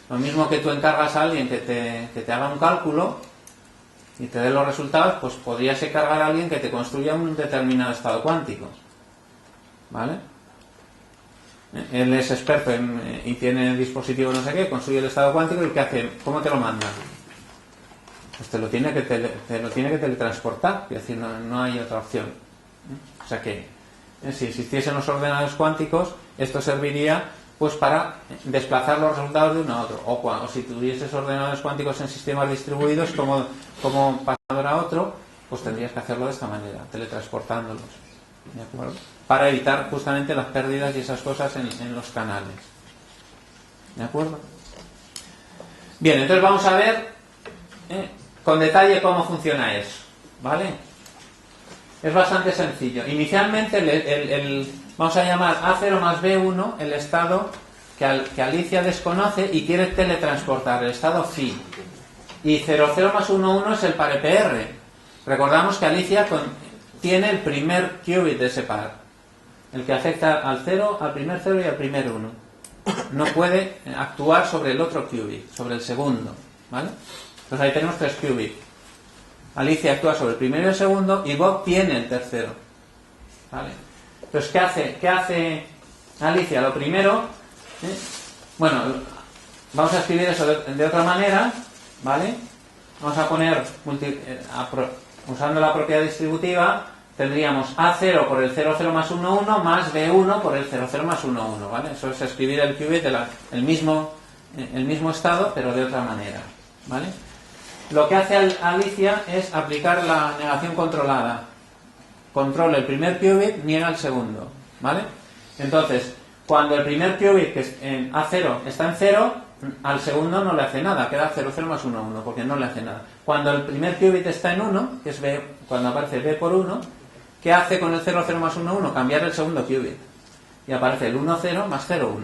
Speaker 1: lo mismo que tú encargas a alguien que te haga un cálculo y te dé los resultados, pues podrías encargar a alguien que te construya un determinado estado cuántico, ¿vale? Él es experto y tiene el dispositivo no sé qué, construye el estado cuántico y ¿qué hace? ¿Cómo te lo manda? Pues te lo tiene que teletransportar, es decir, no hay otra opción. O sea que si existiesen los ordenadores cuánticos, esto serviría pues para desplazar los resultados de uno a otro. O si tuvieses ordenadores cuánticos en sistemas distribuidos como pasador a otro, pues tendrías que hacerlo de esta manera, teletransportándolos, ¿de acuerdo? Para evitar justamente las pérdidas y esas cosas en los canales, ¿de acuerdo? Bien, entonces vamos a ver con detalle cómo funciona eso, ¿vale? Es bastante sencillo. Inicialmente vamos a llamar A0 más B1 el estado que Alicia desconoce y quiere teletransportar, el estado phi. Y 00 más 11 es el par EPR. Recordamos que Alicia tiene el primer qubit de ese par, el que afecta al primer 0 y al primer 1. No puede actuar sobre el otro qubit, sobre el segundo, ¿vale? Entonces ahí tenemos 3 qubits. Alicia actúa sobre el primero y el segundo y Bob tiene el tercero, ¿vale? Entonces, ¿qué hace Alicia? Lo primero, bueno, vamos a escribir eso de otra manera, ¿vale? Vamos a poner, usando la propiedad distributiva, tendríamos A0 por el 00 más 11 más B1 por el 00 más 11, ¿vale? Eso es escribir el qubit el mismo estado, pero de otra manera, ¿vale? Lo que hace Alicia es aplicar la negación controlada. Controla el primer qubit, niega el segundo, ¿vale? Entonces, cuando el primer qubit, que es en A0, está en 0, al segundo no le hace nada, queda 00 más 11, porque no le hace nada. Cuando el primer qubit está en 1, que es B, cuando aparece B por 1, ¿qué hace con el 00 más 11? Cambiar el segundo qubit. Y aparece el 10 más 01.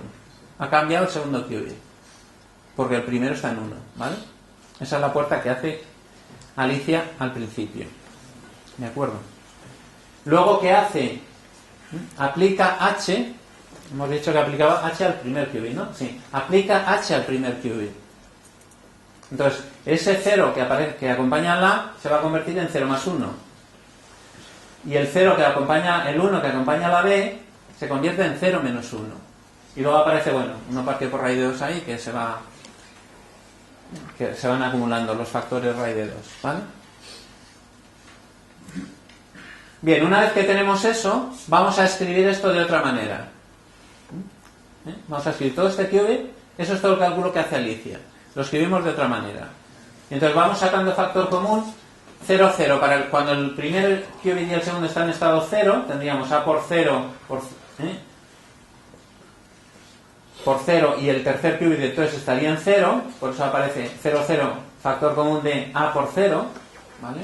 Speaker 1: Ha cambiado el segundo qubit, porque el primero está en 1, ¿vale? Esa es la puerta que hace Alicia al principio, ¿de acuerdo? Luego, ¿qué hace? Aplica H. Hemos dicho que aplicaba H al primer qubit, ¿no? Sí, aplica H al primer qubit. Entonces, ese 0 que acompaña a la se va a convertir en 0 más 1. Y el 0 que acompaña, el 1 que acompaña a la B, se convierte en 0 menos 1. Y luego aparece, bueno, una parte por raíz de 2 ahí que se van acumulando los factores raíz de 2, ¿vale? Bien, una vez que tenemos eso, vamos a escribir esto de otra manera. Vamos a escribir todo este qubit, eso es todo el cálculo que hace Alicia. Lo escribimos de otra manera. Entonces vamos sacando factor común, 0, 0. Cuando el primer qubit y el segundo están en estado 0, tendríamos A por 0 por 0 y el tercer qubit entonces estaría en 0, por eso aparece 0, 0, factor común de A por 0, ¿vale?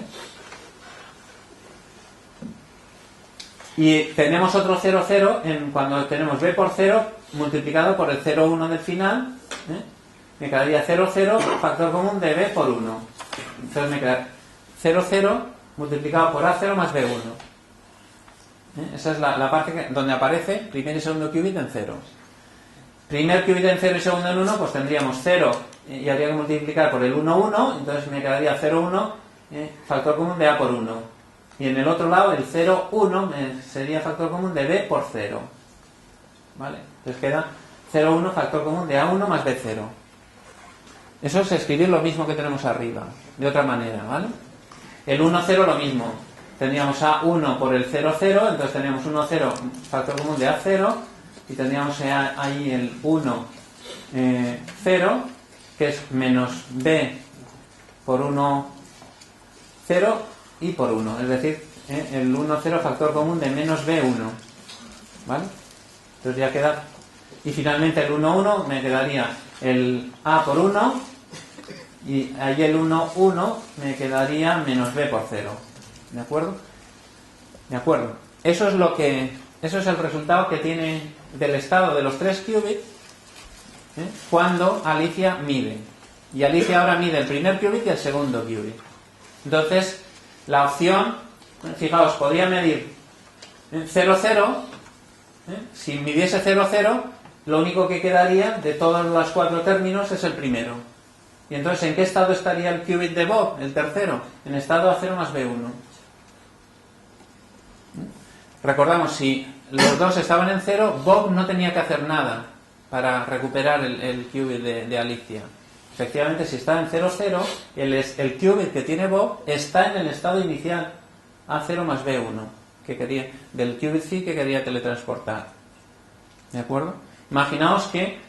Speaker 1: Y tenemos otro 0, 0 cuando tenemos B por 0 multiplicado por el 0, 1 del final, me quedaría 0, 0, factor común de B por 1. Entonces me queda 0, 0 multiplicado por A0 más B1. Esa es la parte donde aparece primer y segundo qubit en 0. Primer qubit en 0 y segundo en 1, pues tendríamos 0 y habría que multiplicar por el 1, 1, entonces me quedaría 0, 1, factor común de A por 1. Y en el otro lado, el 0, 1 sería factor común de B por 0. ¿Vale? Entonces queda 0, 1, factor común de A1 más B0. Eso es escribir lo mismo que tenemos arriba, de otra manera, ¿vale? El 1, 0 lo mismo. Tendríamos A1 por el 0, 0, entonces teníamos 1, 0, factor común de A0, y tendríamos ahí el 1, 0, que es menos B por 1, 0 y por 1, es decir, el 1, 0 factor común de menos B1, ¿vale? Entonces ya queda, y finalmente el 1, 1 me quedaría el A por 1, y ahí el 1, 1 me quedaría menos B por 0, ¿de acuerdo? De acuerdo. Eso es el resultado que tiene del estado de los 3 qubits cuando Alicia mide. Y Alicia ahora mide el primer qubit y el segundo qubit. Entonces, la opción, fijaos, podría medir 0, 0. Si midiese 0, 0, lo único que quedaría de todos los 4 términos es el primero. Y entonces, ¿en qué estado estaría el qubit de Bob, el tercero? En estado A0 más B1. Recordamos, si los dos estaban en 0, Bob no tenía que hacer nada para recuperar el qubit de Alicia. Efectivamente, si está en 0, 0, el qubit que tiene Bob está en el estado inicial A0 más B1, del qubit phi que quería teletransportar. ¿De acuerdo? Imaginaos que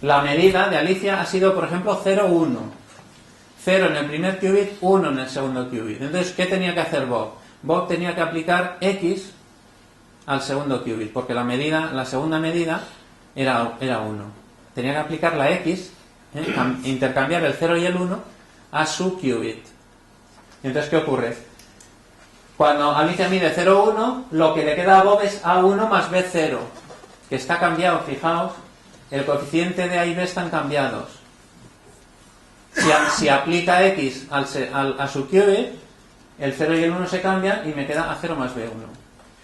Speaker 1: la medida de Alicia ha sido, por ejemplo, 0, 1. 0 en el primer qubit, 1 en el segundo qubit. Entonces, ¿qué tenía que hacer Bob? Bob tenía que aplicar X al segundo qubit, porque la segunda medida era 1. Tenía que aplicar la X, intercambiar el 0 y el 1 a su qubit. Entonces, ¿qué ocurre? Cuando Alicia mide 0, 1, lo que le queda a Bob es A1 más B0, que está cambiado, fijaos, el coeficiente de A y B están cambiados. Si aplica X a su qubit, el 0 y el 1 se cambian y me queda A0 más B1,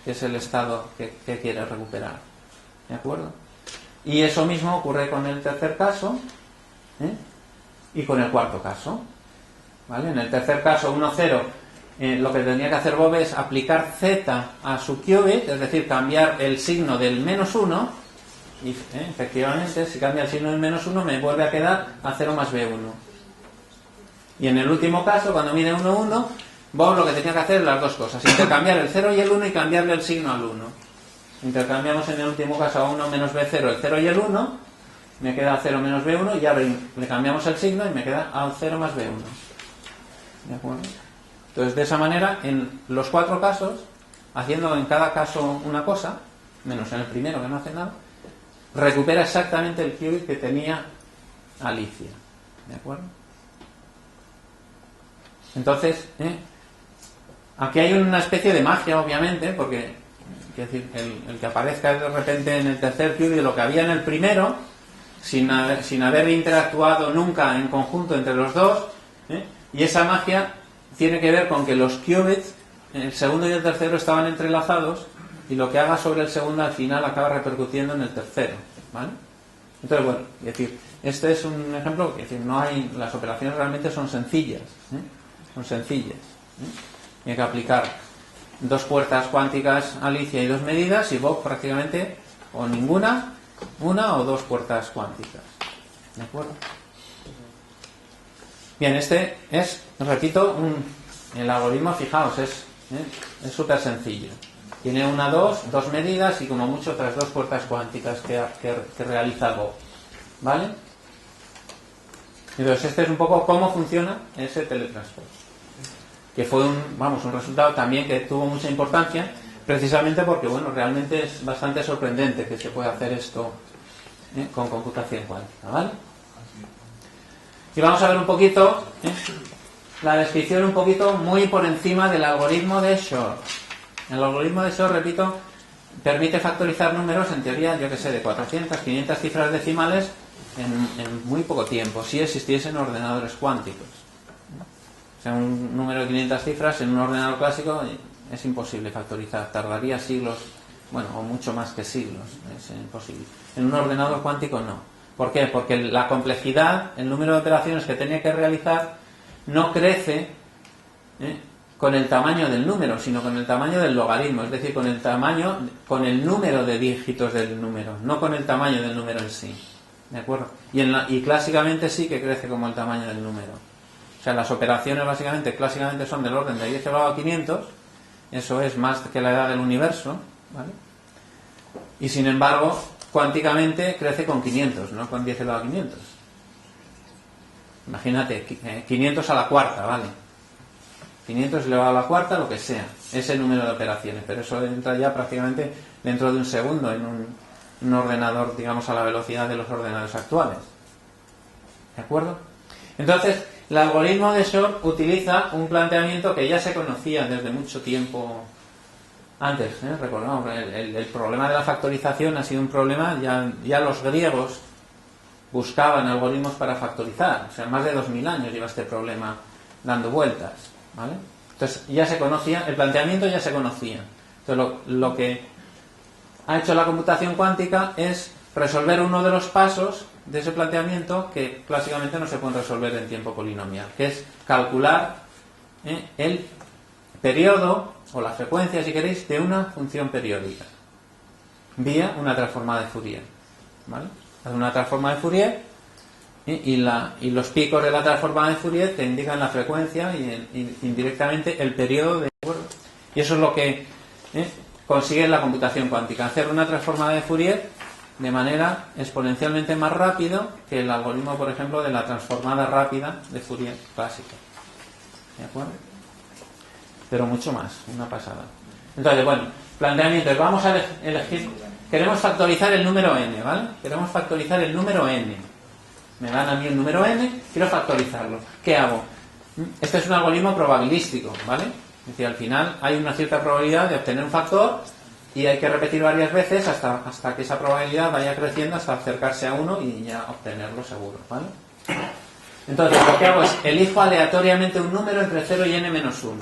Speaker 1: que es el estado que quiere recuperar. ¿De acuerdo? Y eso mismo ocurre con el tercer caso y con el cuarto caso. ¿Vale? En el tercer caso, 1, 0, lo que tendría que hacer Bob es aplicar Z a su qubit, es decir, cambiar el signo del menos 1, y efectivamente, si cambia el signo del menos 1, me vuelve a quedar A0 más B1. Y en el último caso, cuando mide 1, 1, Bob lo que tenía que hacer es las dos cosas: intercambiar el 0 y el 1 y cambiarle el signo al 1. Intercambiamos en el último caso a 1 menos B0 el 0 y el 1, me queda A0 menos B1, y ahora le cambiamos el signo y me queda A0 más B1. ¿De acuerdo? Entonces, de esa manera, en los 4 casos, haciendo en cada caso una cosa, menos en el primero que no hace nada, recupera exactamente el qubit que tenía Alicia. ¿De acuerdo? Entonces, aquí hay una especie de magia, obviamente, porque es decir, el que aparezca de repente en el tercer qubit lo que había en el primero, sin haber interactuado nunca en conjunto entre los dos, y esa magia tiene que ver con que los qubits, el segundo y el tercero, estaban entrelazados, y lo que haga sobre el segundo al final acaba repercutiendo en el tercero, ¿vale? Entonces, bueno, es decir, este es un ejemplo que, es decir, las operaciones realmente son sencillas, son sencillas. Hay que aplicar 2 puertas cuánticas Alicia y 2 medidas, y Bob prácticamente o ninguna, una o 2 puertas cuánticas. ¿De acuerdo? Bien, este es, repito, el algoritmo, fijaos, es súper sencillo. Tiene 1, 2 medidas y como mucho otras 2 puertas cuánticas que realiza Bob. ¿Vale? Entonces este es un poco cómo funciona ese teletransporte, que fue un resultado también que tuvo mucha importancia, precisamente porque, bueno, realmente es bastante sorprendente que se pueda hacer esto con computación cuántica, ¿vale? Y vamos a ver un poquito la descripción un poquito muy por encima del algoritmo de Shor. El algoritmo de Shor, repito, permite factorizar números, en teoría, yo que sé, de 400, 500 cifras decimales en muy poco tiempo, si existiesen ordenadores cuánticos. O sea, un número de 500 cifras en un ordenador clásico es imposible factorizar, tardaría siglos, bueno, o mucho más que siglos, es imposible. En un ordenador cuántico no. ¿Por qué? Porque la complejidad, el número de operaciones que tenía que realizar, no crece con el tamaño del número, sino con el tamaño del logaritmo, es decir, con el número de dígitos del número, no con el tamaño del número en sí. ¿De acuerdo? Y clásicamente sí que crece como el tamaño del número. O sea, las operaciones clásicamente son del orden de 10 elevado a 500, eso es más que la edad del universo, ¿vale? Y sin embargo, cuánticamente crece con 500, no con 10 elevado a 500. Imagínate, 500 a la cuarta, ¿vale? 500 elevado a la cuarta, lo que sea, ese número de operaciones, pero eso entra ya prácticamente dentro de un segundo en un ordenador, digamos, a la velocidad de los ordenadores actuales. ¿De acuerdo? Entonces, el algoritmo de Shor utiliza un planteamiento que ya se conocía desde mucho tiempo antes, recordamos, el problema de la factorización ha sido un problema, ya los griegos buscaban algoritmos para factorizar, o sea, más de 2000 años lleva este problema dando vueltas, ¿vale? Entonces ya se conocía, el planteamiento ya se conocía. Entonces lo que ha hecho la computación cuántica es resolver uno de los pasos de ese planteamiento que clásicamente no se puede resolver en tiempo polinomial, que es calcular el periodo o la frecuencia, si queréis, de una función periódica vía una transformada de Fourier, ¿vale? Hace una transformada de Fourier y los picos de la transformada de Fourier te indican la frecuencia y indirectamente el periodo de... Y eso es lo que consigue la computación cuántica, hacer una transformada de Fourier de manera exponencialmente más rápido que el algoritmo, por ejemplo, de la transformada rápida de Fourier clásica. ¿De acuerdo? Pero mucho más, una pasada. Entonces, bueno, planteamientos. Vamos a elegir... Queremos factorizar el número n, ¿vale? Queremos factorizar el número n. Me dan a mí el número n, quiero factorizarlo. ¿Qué hago? Este es un algoritmo probabilístico, ¿vale? Es decir, al final hay una cierta probabilidad de obtener un factor y hay que repetir varias veces hasta que esa probabilidad vaya creciendo hasta acercarse a 1 y ya obtenerlo seguro, ¿vale? Entonces, lo que hago es elijo aleatoriamente un número entre 0 y n menos 1.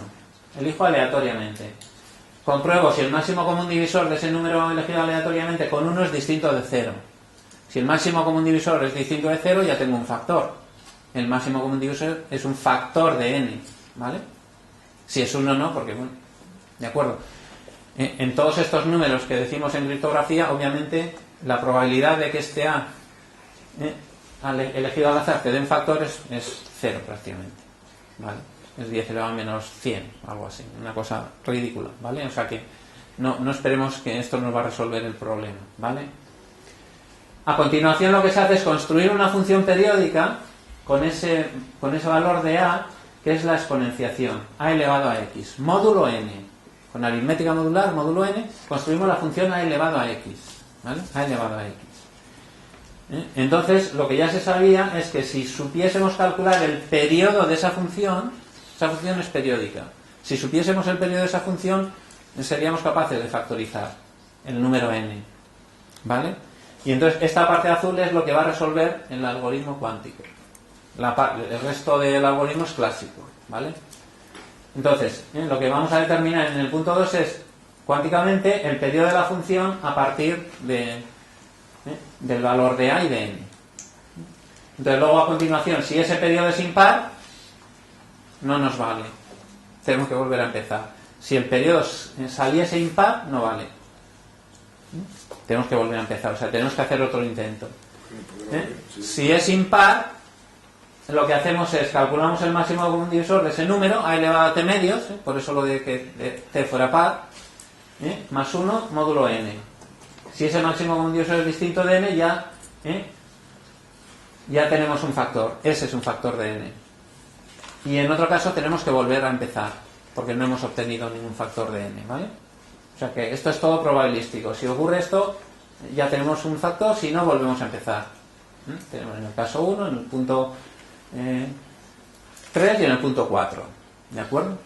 Speaker 1: Elijo aleatoriamente. Compruebo si el máximo común divisor de ese número elegido aleatoriamente con 1 es distinto de 0. Si el máximo común divisor es distinto de 0, ya tengo un factor. El máximo común divisor es un factor de n, ¿vale? Si es 1, no, porque bueno, ¿de acuerdo? En todos estos números que decimos en criptografía, obviamente la probabilidad de que este A elegido al azar te dé un factor es 0 prácticamente, ¿vale? Es 10 elevado a menos 100, algo así, una cosa ridícula, ¿vale? O sea que no esperemos que esto nos va a resolver el problema, ¿vale? A continuación lo que se hace es construir una función periódica con ese valor de A, que es la exponenciación, A elevado a X, módulo n. Con aritmética modular, módulo n, construimos la función A elevado a X, ¿vale? A elevado a X. Entonces, lo que ya se sabía es que si supiésemos calcular el periodo de esa función es periódica. Si supiésemos el periodo de esa función, seríamos capaces de factorizar el número n, ¿vale? Y entonces esta parte azul es lo que va a resolver el algoritmo cuántico. El resto del algoritmo es clásico, ¿vale? Entonces, lo que vamos a determinar en el punto 2 es cuánticamente el periodo de la función a partir del valor de A y de n. Entonces luego a continuación, si ese periodo es impar, no nos vale. Tenemos que volver a empezar. Si el periodo saliese impar, no vale. Tenemos que volver a empezar. O sea, tenemos que hacer otro intento. Si es impar, lo que hacemos es calculamos el máximo común divisor de ese número, A elevado a t medios, por eso lo de que t fuera par, más 1 módulo n. Si ese máximo común divisor es distinto de n, ya tenemos un factor. Ese es un factor de n. Y en otro caso tenemos que volver a empezar, porque no hemos obtenido ningún factor de n, ¿vale? O sea que esto es todo probabilístico. Si ocurre esto, ya tenemos un factor, si no, volvemos a empezar. Tenemos en el caso 1, en el punto 3 y en el punto 4. ¿De acuerdo?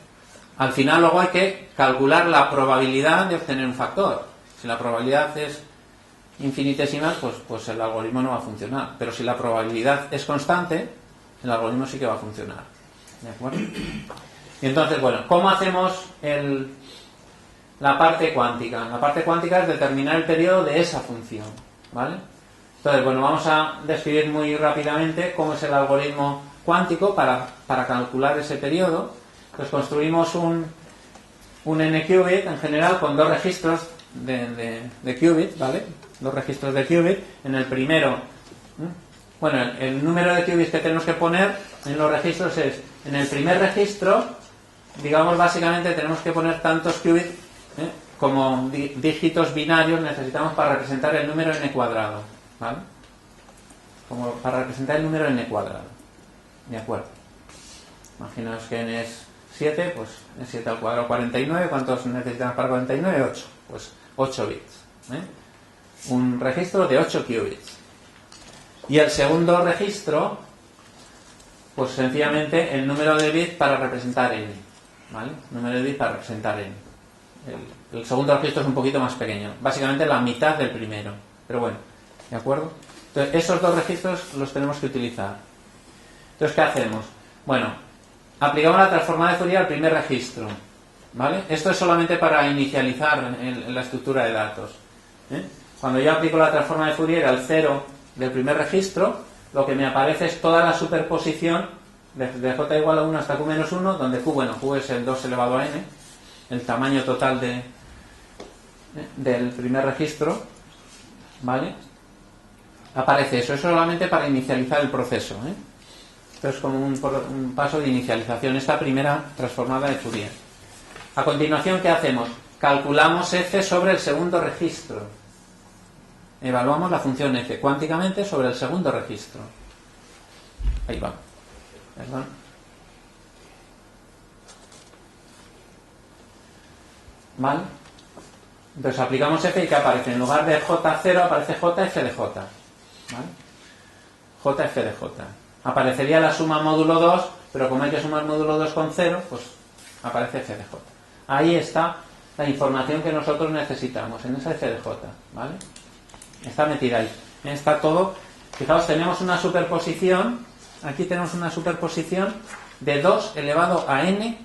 Speaker 1: Al final luego hay que calcular la probabilidad de obtener un factor. Si la probabilidad es infinitesimal, pues el algoritmo no va a funcionar. Pero si la probabilidad es constante, el algoritmo sí que va a funcionar. ¿De acuerdo? Y entonces, bueno, ¿cómo hacemos la parte cuántica? La parte cuántica es determinar el periodo de esa función, ¿vale? Entonces, bueno, vamos a describir muy rápidamente cómo es el algoritmo cuántico para calcular ese periodo. Pues construimos un n-qubit en general con dos registros de qubit, ¿vale? Dos registros de qubit. En el primero Bueno, el número de qubits que tenemos que poner en los registros es, en el primer registro, digamos, básicamente tenemos que poner tantos qubits como dígitos binarios necesitamos para representar el número n cuadrado, ¿vale? Como para representar el número n cuadrado. De acuerdo. Imaginaos que n es 7, pues es 7 al cuadrado 49. ¿Cuántos necesitamos para 49? 8. Pues 8 bits. Un registro de 8 qubits. Y el segundo registro, pues sencillamente el número de bits para representar n. ¿Vale? Número de bits para representar n. El segundo registro es un poquito más pequeño. Básicamente la mitad del primero. Pero bueno, ¿de acuerdo? Entonces, esos dos registros los tenemos que utilizar. Entonces, ¿qué hacemos? Bueno, aplicamos la transformada de Fourier al primer registro, ¿vale? Esto es solamente para inicializar en la estructura de datos. Cuando yo aplico la transformada de Fourier al 0 del primer registro, lo que me aparece es toda la superposición de j igual a 1 hasta q menos 1, donde q, bueno, q es el 2 elevado a n, el tamaño total del primer registro, ¿vale? Aparece eso, es solamente para inicializar el proceso, Esto es como un paso de inicialización, esta primera transformada de Fourier. A continuación, ¿qué hacemos? Calculamos f sobre el segundo registro. Evaluamos la función f cuánticamente sobre el segundo registro. Ahí va. Perdón. ¿Vale? Entonces aplicamos f y ¿qué aparece? En lugar de j0 aparece jf de j. ¿Vale? jf de j. Aparecería la suma módulo 2, pero como hay que sumar módulo 2 con 0, pues aparece f de j. Ahí está la información que nosotros necesitamos, en esa f de j, ¿vale? Está metida ahí. Está todo. Fijaos, tenemos una superposición, aquí tenemos una superposición de 2 elevado a n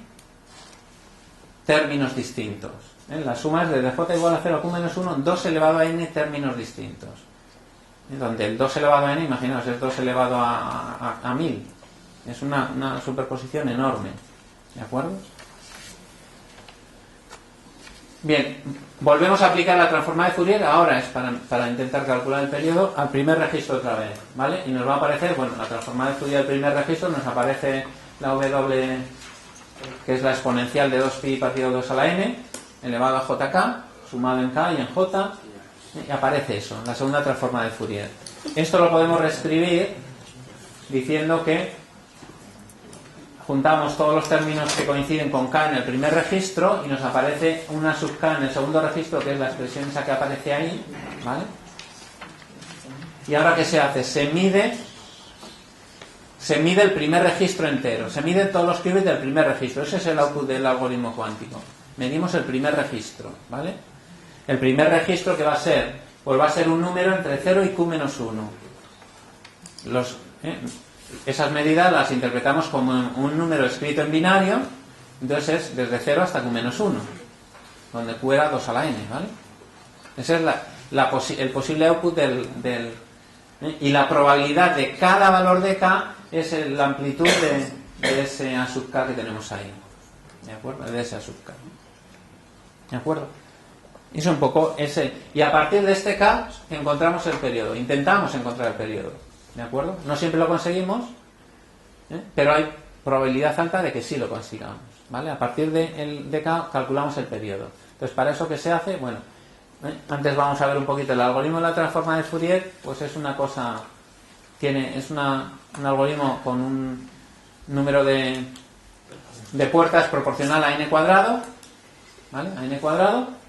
Speaker 1: términos distintos. La suma es desde j igual a 0 a q menos 1, 2 elevado a n términos distintos. Donde el 2 elevado a n, imaginaos, es 2 elevado a 1000. Es una superposición enorme. ¿De acuerdo? Bien, volvemos a aplicar la transformada de Fourier. Ahora es para intentar calcular el periodo al primer registro otra vez, ¿vale? Y nos va a aparecer, bueno, la transformada de Fourier al primer registro, nos aparece la W, que es la exponencial de 2pi partido 2 a la n, elevado a jk, sumado en k y en j, y aparece eso, la segunda transformada de Fourier. Esto lo podemos reescribir diciendo que juntamos todos los términos que coinciden con k en el primer registro y nos aparece una sub k en el segundo registro, que es la expresión esa que aparece ahí, ¿vale? Y ahora, ¿qué se hace? Se mide el primer registro entero, se miden todos los qubits del primer registro. Ese es el output del algoritmo cuántico. Medimos el primer registro, ¿vale? El primer registro, que va a ser, pues va a ser un número entre 0 y q menos 1. Esas medidas las interpretamos como un número escrito en binario, entonces es desde 0 hasta q menos 1, donde q era 2 a la n, ¿vale? Ese es el posible output y la probabilidad de cada valor de k es la amplitud de ese a sub k que tenemos ahí, ¿de acuerdo? De ese a sub k, ¿de acuerdo? Y es un poco ese, y a partir de este k encontramos el periodo, intentamos encontrar el periodo, ¿de acuerdo? No siempre lo conseguimos, pero hay probabilidad alta de que sí lo consigamos, ¿vale? A partir de k calculamos el periodo. Entonces, ¿para eso qué se hace? Bueno, antes vamos a ver un poquito el algoritmo de la transformada de Fourier. Pues es una cosa, es un algoritmo con un número de puertas proporcional a n cuadrado, ¿vale? A n cuadrado.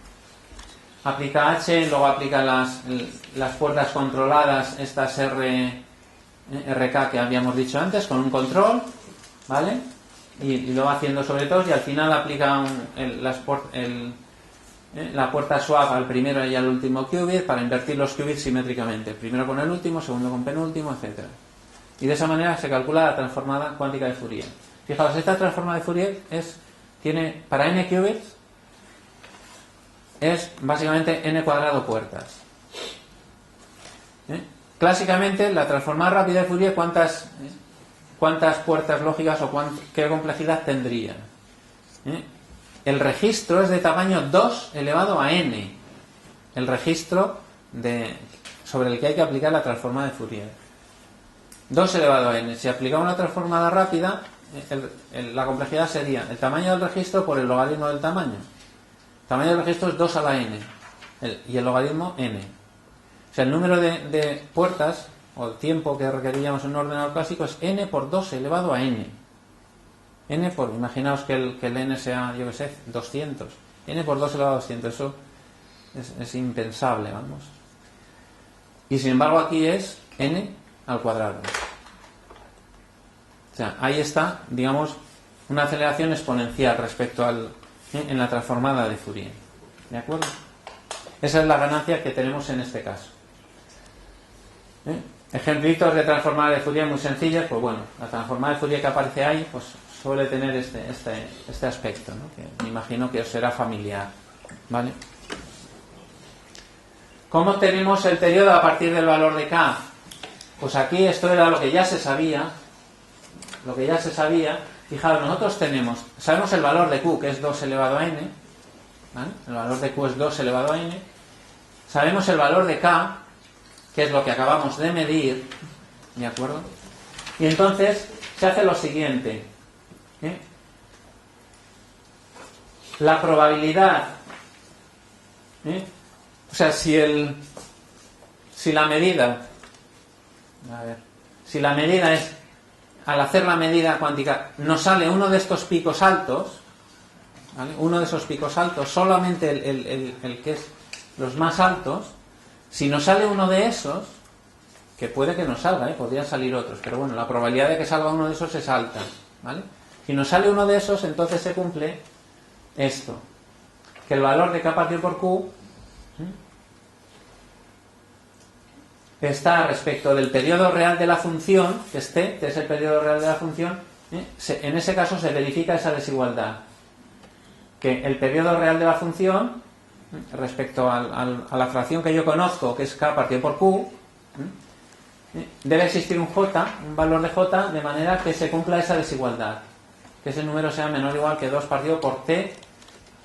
Speaker 1: Aplica h, luego aplica las puertas controladas, estas RK que habíamos dicho antes, con un control, ¿vale? Y lo va haciendo sobre todos, y al final aplica la puerta swap al primero y al último qubit para invertir los qubits simétricamente. Primero con el último, segundo con penúltimo, etc. Y de esa manera se calcula la transformada cuántica de Fourier. Fijaos, esta transformada de Fourier tiene para n qubits, es básicamente n cuadrado puertas. Clásicamente, la transformada rápida de Fourier, ¿cuántas puertas lógicas o qué complejidad tendría? El registro es de tamaño 2 elevado a n. El registro sobre el que hay que aplicar la transformada de Fourier. 2 elevado a n. Si aplicamos la transformada rápida, la complejidad sería el tamaño del registro por el logaritmo del tamaño. El tamaño del registro es 2 a la n y el logaritmo n. O sea, el número de puertas o el tiempo que requeriríamos en un ordenador clásico es n por 2 elevado a n. N por, imaginaos que el n sea, yo que sé, 200. N por 2 elevado a 200, eso es impensable, vamos. Y sin embargo aquí es n al cuadrado. O sea, ahí está, digamos, una aceleración exponencial respecto al en la transformada de Fourier. ¿De acuerdo? Esa es la ganancia que tenemos en este caso. Ejemplitos de transformada de Fourier muy sencillas, pues bueno, la transformada de Fourier que aparece ahí, pues suele tener este aspecto, ¿no? Que me imagino que os será familiar, ¿vale? ¿Cómo obtenemos el periodo a partir del valor de K? Pues aquí esto era lo que ya se sabía. Fijaros, nosotros sabemos el valor de Q, que es 2 elevado a n, ¿vale? El valor de Q es 2 elevado a n. Sabemos el valor de K, que es lo que acabamos de medir, ¿de acuerdo? Y entonces se hace lo siguiente, la probabilidad, o sea, si la medida es, al hacer la medida cuántica, nos sale uno de estos picos altos, ¿vale? Uno de esos picos altos, solamente el que es los más altos, si nos sale uno de esos, que puede que nos salga, podrían salir otros, pero bueno, la probabilidad de que salga uno de esos es alta, ¿vale? Si nos sale uno de esos, entonces se cumple esto, que el valor de K partido por Q está respecto del periodo real de la función, que es T, que es el periodo real de la función, en ese caso se verifica esa desigualdad, que el periodo real de la función respecto a la fracción que yo conozco, que es K partido por Q, debe existir un J, un valor de J, de manera que se cumpla esa desigualdad, que ese número sea menor o igual que 2 partido por T,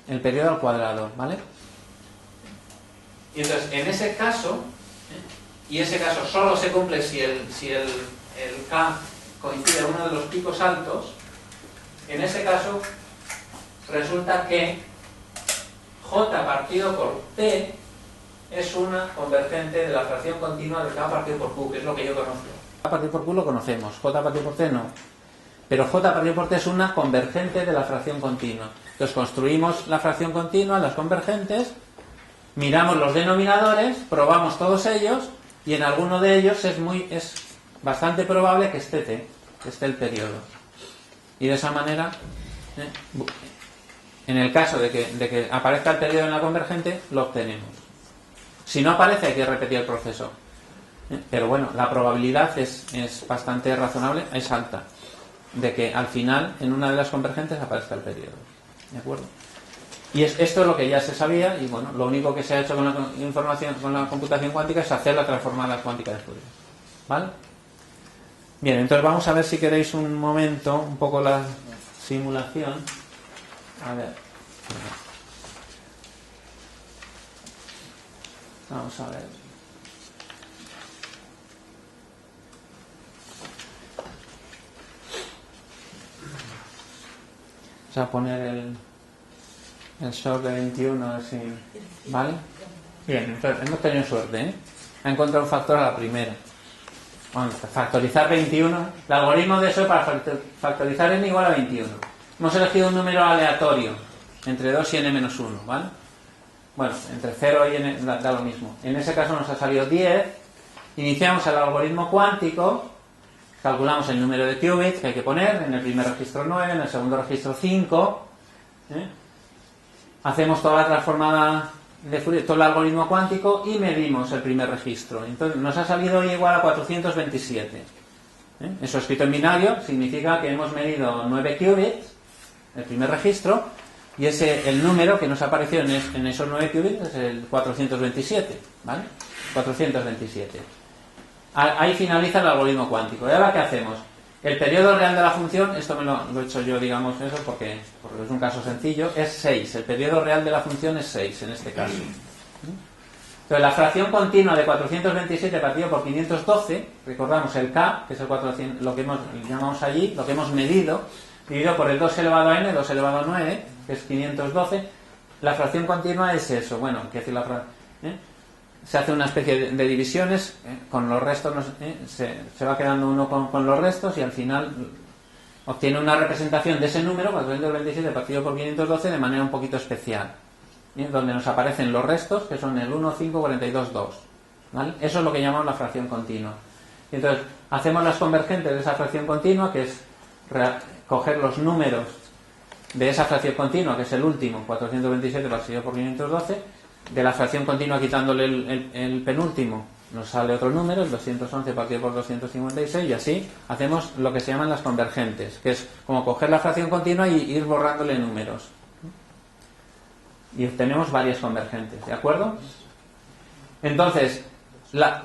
Speaker 1: el periodo al cuadrado, ¿vale? Y entonces, en ese caso, y ese caso solo se cumple si el K coincide en uno de los picos altos, en ese caso resulta que J partido por T es una convergente de la fracción continua de K partido por Q, que es lo que yo conozco. K partido por Q lo conocemos, J partido por T no. Pero J partido por T es una convergente de la fracción continua. Entonces construimos la fracción continua, las convergentes, miramos los denominadores, probamos todos ellos, y en alguno de ellos es bastante probable que esté T, que esté el periodo. Y de esa manera, en el caso de que aparezca el periodo en la convergente, lo obtenemos. Si no aparece, hay que repetir el proceso. Pero bueno, la probabilidad es bastante razonable, es alta, de que al final, en una de las convergentes, aparezca el periodo. ¿De acuerdo? Y esto es lo que ya se sabía, y bueno, lo único que se ha hecho con la información, con la computación cuántica, es hacer la transformada cuántica de Fourier. ¿Vale? Bien, entonces vamos a ver, si queréis un momento, un poco la simulación. A ver. Vamos a ver. Vamos a poner el short de 21 así, ¿vale? Bien, entonces hemos tenido suerte, Ha encontrado un factor a la primera. Bueno, factorizar 21, el algoritmo de eso para factorizar n igual a 21. Hemos elegido un número aleatorio, entre 2 y n-1, ¿vale? Bueno, entre 0 y n da lo mismo. En ese caso nos ha salido 10. Iniciamos el algoritmo cuántico, calculamos el número de qubits que hay que poner, en el primer registro 9, en el segundo registro 5, hacemos toda la transformada de Fourier, todo el algoritmo cuántico, y medimos el primer registro. Entonces nos ha salido igual a 427. Eso escrito en binario significa que hemos medido 9 qubits, el primer registro, y el número que nos ha aparecido en esos 9 qubits es el 427, ¿vale? 427. Ahí finaliza el algoritmo cuántico. ¿Y ahora qué hacemos? El periodo real de la función, esto me lo he hecho yo, digamos, eso porque es un caso sencillo, es 6. El periodo real de la función es 6 en este caso. Entonces, la fracción continua de 427 partido por 512, recordamos el K, que es el 400, lo que llamamos allí, lo que hemos medido, dividido por el 2 elevado a n, 2 elevado a 9, que es 512. La fracción continua es eso. Bueno, quiero decir, se hace una especie de divisiones, con los restos, se va quedando uno con los restos y al final obtiene una representación de ese número, 427 partido por 512, de manera un poquito especial, donde nos aparecen los restos, que son el 1, 5, 42, 2. ¿Vale? Eso es lo que llamamos la fracción continua. Y entonces, hacemos las convergentes de esa fracción continua, que es coger los números de esa fracción continua, que es el último, 427 partido por 512, de la fracción continua quitándole el penúltimo, nos sale otro número, el 211 partido por 256, y así hacemos lo que se llaman las convergentes, que es como coger la fracción continua y ir borrándole números. Y obtenemos varias convergentes, ¿de acuerdo? Entonces,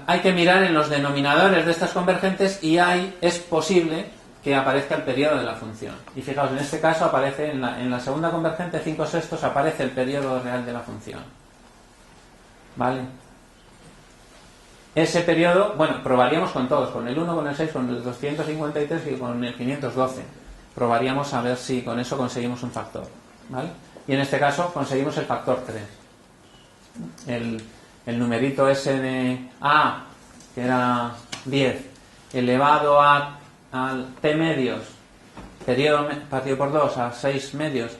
Speaker 1: hay que mirar en los denominadores de estas convergentes y es posible que aparezca el periodo de la función. Y fijaos, en este caso aparece en la segunda convergente 5/6 aparece el periodo real de la función. ¿Vale? Ese periodo, bueno, probaríamos con todos, con el 1, con el 6, con el 253 y con el 512. Probaríamos a ver si con eso conseguimos un factor. ¿Vale? Y en este caso conseguimos el factor 3. El numerito ese de A, que era 10, elevado al t medios, periodo partido por 2 a 6 medios,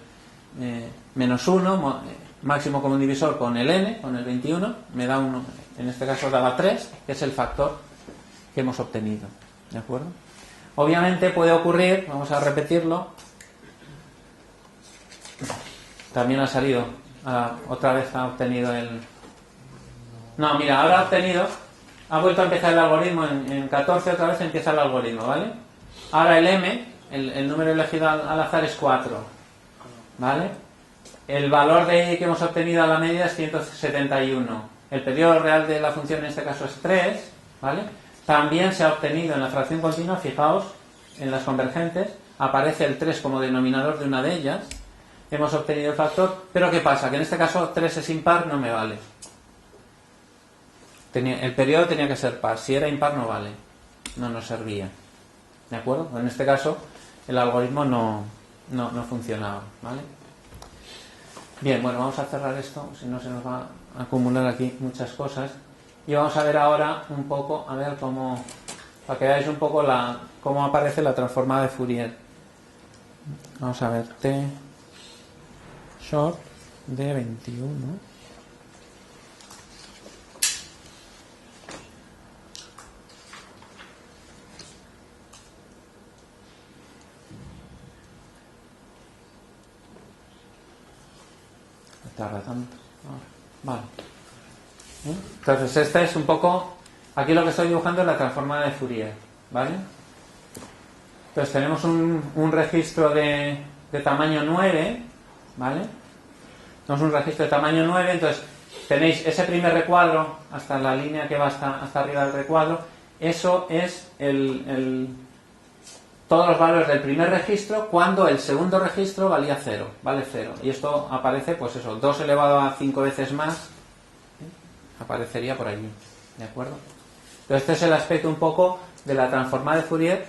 Speaker 1: menos 1, máximo común divisor con el n, con el 21, me da uno, en este caso daba 3, que es el factor que hemos obtenido. ¿De acuerdo? Obviamente puede ocurrir, vamos a repetirlo, también ha salido, otra vez ha obtenido el... No, mira, ahora ha vuelto a empezar el algoritmo, en 14 otra vez empieza el algoritmo, ¿vale? Ahora el m, el número elegido al azar es 4, ¿vale? El valor de que hemos obtenido a la medida es 171. El periodo real de la función en este caso es 3, ¿vale? También se ha obtenido en la fracción continua, fijaos, en las convergentes, aparece el 3 como denominador de una de ellas. Hemos obtenido el factor, pero ¿qué pasa? Que en este caso 3 es impar, no me vale. El periodo tenía que ser par, si era impar no vale, no nos servía. ¿De acuerdo? En este caso el algoritmo no funcionaba, ¿vale? Bien, bueno, vamos a cerrar esto, si no se nos va a acumular aquí muchas cosas. Y vamos a ver ahora un poco, a ver cómo, para que veáis un poco cómo aparece la transformada de Fourier. Vamos a ver, T short de 21. Tarda tanto. Vale. Entonces esta es un poco, aquí lo que estoy dibujando es la transformada de Fourier, ¿vale? Entonces tenemos un registro de tamaño 9, ¿vale? Tenemos un registro de tamaño 9, entonces tenéis ese primer recuadro hasta la línea que va hasta arriba del recuadro, eso es todos los valores del primer registro cuando el segundo registro valía 0, vale 0. Y esto aparece, pues eso, 2 elevado a 5 veces más, aparecería por allí, ¿de acuerdo? Entonces este es el aspecto un poco de la transformada de Fourier,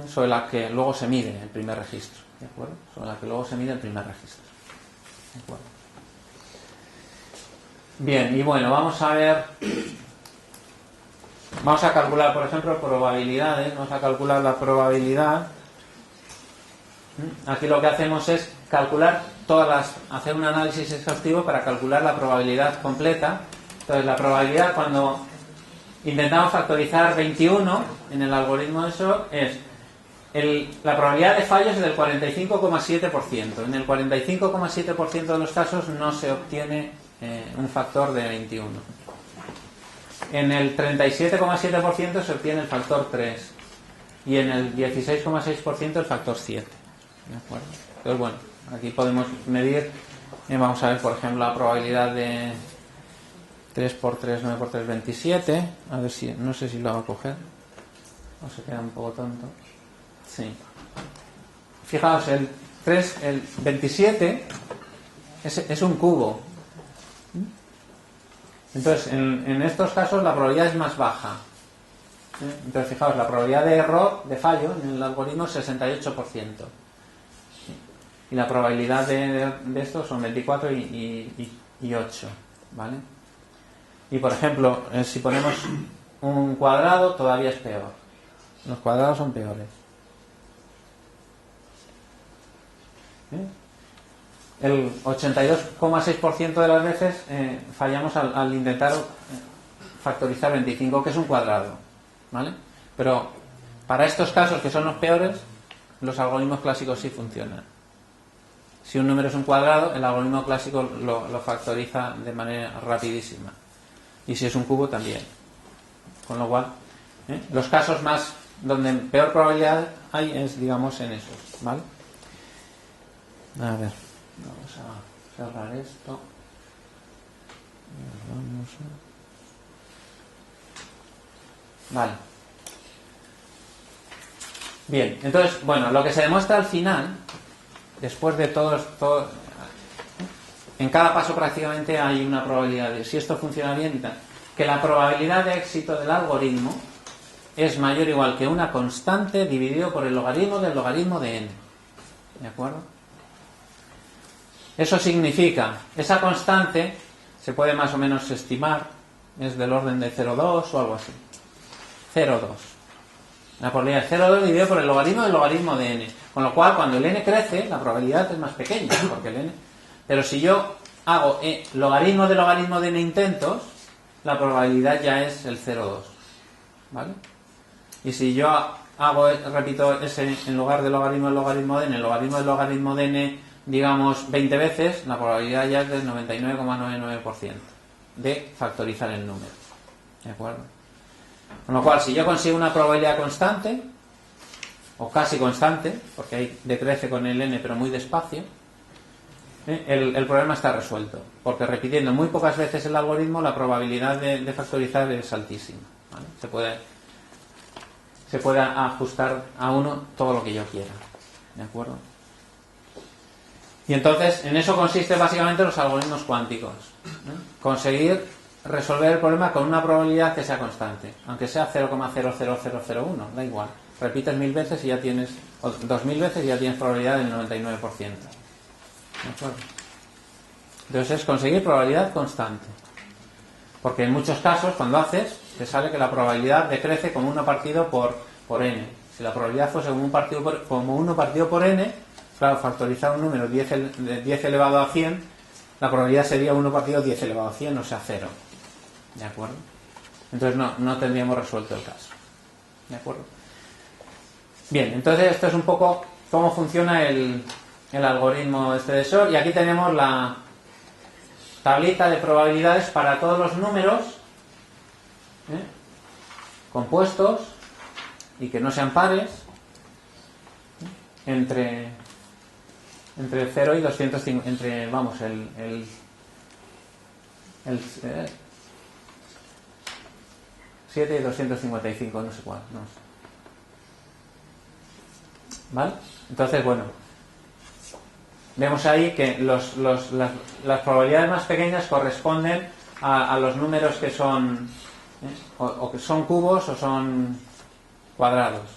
Speaker 1: sobre la que luego se mide el primer registro, ¿de acuerdo? Sobre la que luego se mide el primer registro, ¿de acuerdo? Bien, y bueno, vamos a ver... Vamos a calcular, por ejemplo, probabilidades. Vamos a calcular la probabilidad. Aquí lo que hacemos es calcular hacer un análisis exhaustivo para calcular la probabilidad completa. Entonces, la probabilidad cuando intentamos factorizar 21 en el algoritmo de SHORT es la probabilidad de fallos es del 45,7%. En el 45,7% de los casos no se obtiene un factor de 21. En el 37,7% se obtiene el factor 3 y en el 16,6% el factor 7. ¿De acuerdo? Entonces, bueno, aquí podemos medir, vamos a ver, por ejemplo, la probabilidad de 3 por 3, 9 por 3, 27. A ver si, no sé si lo va a coger. O se queda un poco tonto. Sí. Fijaos, el 27 es un cubo. Entonces, en estos casos la probabilidad es más baja. Entonces, fijaos, la probabilidad de error, de fallo en el algoritmo es 68%. Y la probabilidad de estos son 24 y 8. ¿Vale? Y por ejemplo, si ponemos un cuadrado, todavía es peor. Los cuadrados son peores. El 82,6% de las veces fallamos al intentar factorizar 25, que es un cuadrado, ¿vale? Pero para estos casos, que son los peores, los algoritmos clásicos sí funcionan. Si un número es un cuadrado, el algoritmo clásico lo factoriza de manera rapidísima. Y si es un cubo, también. Con lo cual, los casos más donde peor probabilidad hay es, digamos, en esos, ¿vale? A ver, vamos a cerrar esto. Vale. Bien, entonces, bueno, lo que se demuestra al final, después de todo, en cada paso prácticamente hay una probabilidad de si esto funciona bien y tal, que la probabilidad de éxito del algoritmo es mayor o igual que una constante dividido por el logaritmo del logaritmo de n. ¿De acuerdo? Eso significa, esa constante se puede más o menos estimar, es del orden de 0,2 o algo así. 0,2. La probabilidad de 0,2 dividido por el logaritmo del logaritmo de n. Con lo cual, cuando el n crece, la probabilidad es más pequeña, porque el n... Pero si yo hago logaritmo de logaritmo de n intentos, la probabilidad ya es el 0,2. ¿Vale? Y si yo repito ese en lugar del logaritmo del logaritmo de n, el logaritmo del logaritmo de n, digamos 20 veces, la probabilidad ya es del 99,99% de factorizar el número. ¿De acuerdo? Con lo cual, si yo consigo una probabilidad constante, o casi constante, porque ahí decrece con el n pero muy despacio, el problema está resuelto, porque repitiendo muy pocas veces el algoritmo, la probabilidad de factorizar es altísima, ¿vale? Se puede ajustar a uno todo lo que yo quiera. ¿De acuerdo? Y entonces, en eso consiste básicamente los algoritmos cuánticos. Conseguir resolver el problema con una probabilidad que sea constante, aunque sea 0,00001, da igual. Repites 1000 veces y ya tienes, o 2000 veces y ya tienes probabilidad del 99%. ¿De acuerdo? Entonces es conseguir probabilidad constante. Porque en muchos casos, cuando haces, te sale que la probabilidad decrece como 1 partido por n. Si la probabilidad fuese como 1 partido por n, claro, factorizar un número 10 elevado a 100, la probabilidad sería 1 partido 10 elevado a 100, o sea 0. ¿De acuerdo? Entonces no tendríamos resuelto el caso. ¿De acuerdo? Bien, entonces esto es un poco cómo funciona el algoritmo de Shor. Y aquí tenemos la tablita de probabilidades para todos los números compuestos y que no sean pares entre 0 y 250, entre, vamos, el 7 y 255, no sé cuál, no sé. ¿Vale? Entonces, bueno, vemos ahí que las probabilidades más pequeñas corresponden a los números que son o que son cubos o son cuadrados.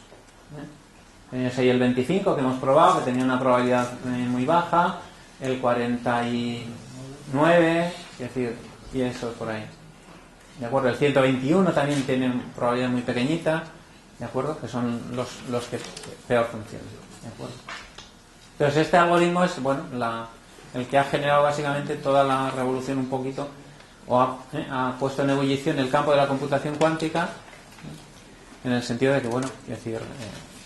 Speaker 1: Teníamos ahí el 25 que hemos probado, que tenía una probabilidad muy baja, el 49, es decir, y eso por ahí. ¿De acuerdo? El 121 también tiene probabilidad muy pequeñita, ¿de acuerdo? Que son los que peor funcionan. ¿De acuerdo? Entonces este algoritmo es, bueno, el que ha generado básicamente toda la revolución un poquito, o ha puesto en ebullición el campo de la computación cuántica, en el sentido de que, bueno, es decir,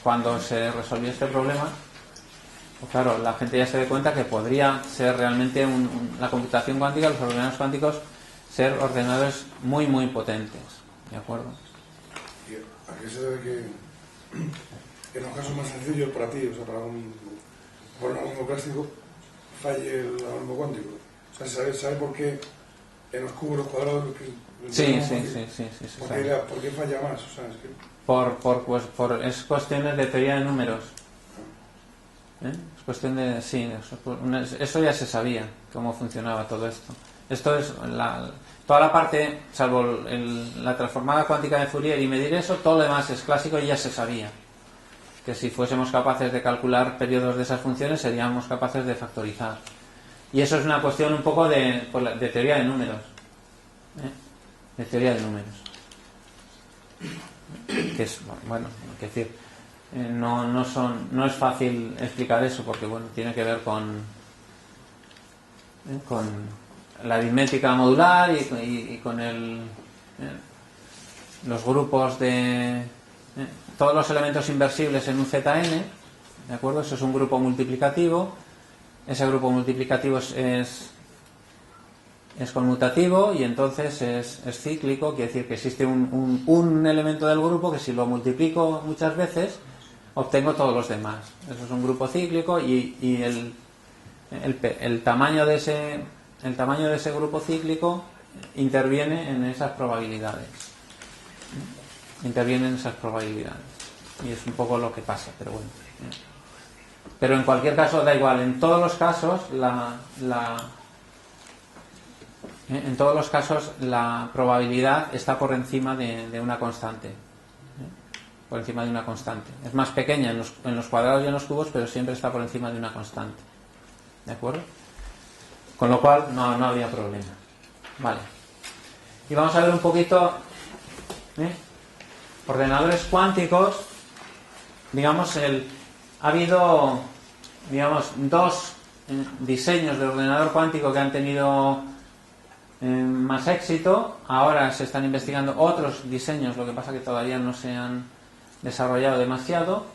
Speaker 1: cuando se resolvió este problema, pues claro, la gente ya se da cuenta que podría ser realmente la computación cuántica, los ordenadores cuánticos, ser ordenadores muy, muy potentes. ¿De acuerdo?
Speaker 3: ¿Y a qué se debe que en los casos más sencillos para ti, o sea, para un algoritmo clásico, falle el algoritmo cuántico? O sea, ¿sabe por qué en los cubos, los cuadrados...
Speaker 1: Sí.
Speaker 3: ¿Por qué falla más? O sea, es que...
Speaker 1: Es cuestiones de teoría de números. Es cuestión de... Sí, eso ya se sabía, cómo funcionaba todo esto. Esto es toda la parte, salvo la transformada cuántica de Fourier y medir eso, todo lo demás es clásico y ya se sabía. Que si fuésemos capaces de calcular periodos de esas funciones, seríamos capaces de factorizar. Y eso es una cuestión un poco de teoría de números. De teoría de números. Que es, bueno, hay que decir, no es fácil explicar eso porque, bueno, tiene que ver con la aritmética modular y con los grupos de todos los elementos inversibles en un Zn, ¿de acuerdo? Eso es un grupo multiplicativo. Ese grupo multiplicativo es conmutativo y entonces es cíclico, quiere decir que existe un elemento del grupo que si lo multiplico muchas veces obtengo todos los demás. Eso es un grupo cíclico y el tamaño de ese grupo cíclico interviene en esas probabilidades. Y es un poco lo que pasa, pero bueno. Pero en cualquier caso da igual, en todos los casos la probabilidad está por encima de una constante. Por encima de una constante. Es más pequeña en los cuadrados y en los cubos, pero siempre está por encima de una constante. ¿De acuerdo? Con lo cual no habría problema. Vale. Y vamos a ver un poquito ordenadores cuánticos. Digamos, ha habido, digamos, dos diseños de ordenador cuántico que han tenido más éxito. Ahora se están investigando otros diseños, lo que pasa que todavía no se han desarrollado demasiado.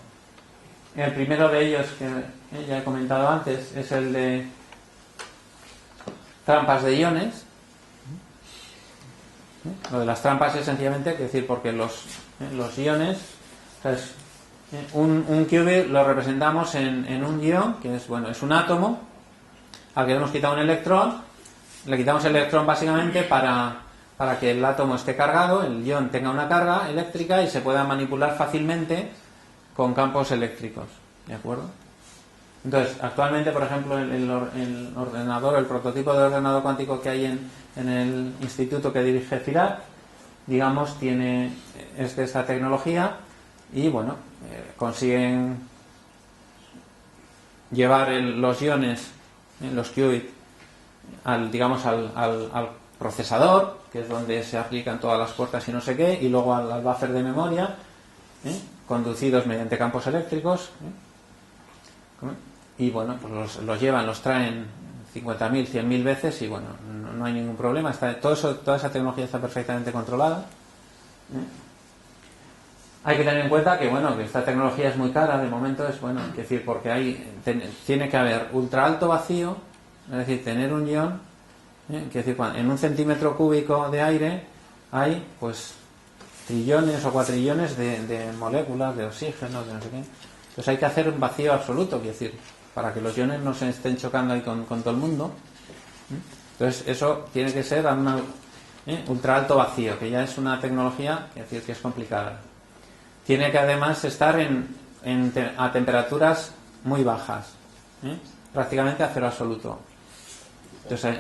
Speaker 1: El primero de ellos, que ya he comentado antes, es el de trampas de iones. Lo de las trampas es sencillamente, es decir, porque los iones, ¿sabes? Un qubit lo representamos en un ion, que es un átomo al que le hemos quitado un electrón. Le quitamos el electrón básicamente para que el átomo esté cargado, el ion tenga una carga eléctrica y se pueda manipular fácilmente con campos eléctricos. ¿De acuerdo? Entonces, actualmente, por ejemplo, el prototipo de ordenador cuántico que hay en el instituto que dirige Firat, digamos, es de esta tecnología y, consiguen llevar los iones, los qubits, al procesador, que es donde se aplican todas las puertas y no sé qué, y luego al buffer de memoria, conducidos mediante campos eléctricos, y pues los traen 50.000, 100.000 veces y no hay ningún problema. Toda esa tecnología está perfectamente controlada. Hay que tener en cuenta que esta tecnología es muy cara de momento, es decir, porque tiene que haber ultra alto vacío, es decir, tener un ion, quiere decir, en un centímetro cúbico de aire hay pues trillones o cuatrillones de moléculas, de oxígeno, de no sé qué. Entonces hay que hacer un vacío absoluto, quiere decir, para que los iones no se estén chocando ahí con todo el mundo. Entonces eso tiene que ser a un ultra alto vacío, que ya es una tecnología, es decir, que es complicada. Tiene que además estar a temperaturas muy bajas, prácticamente a cero absoluto. Entonces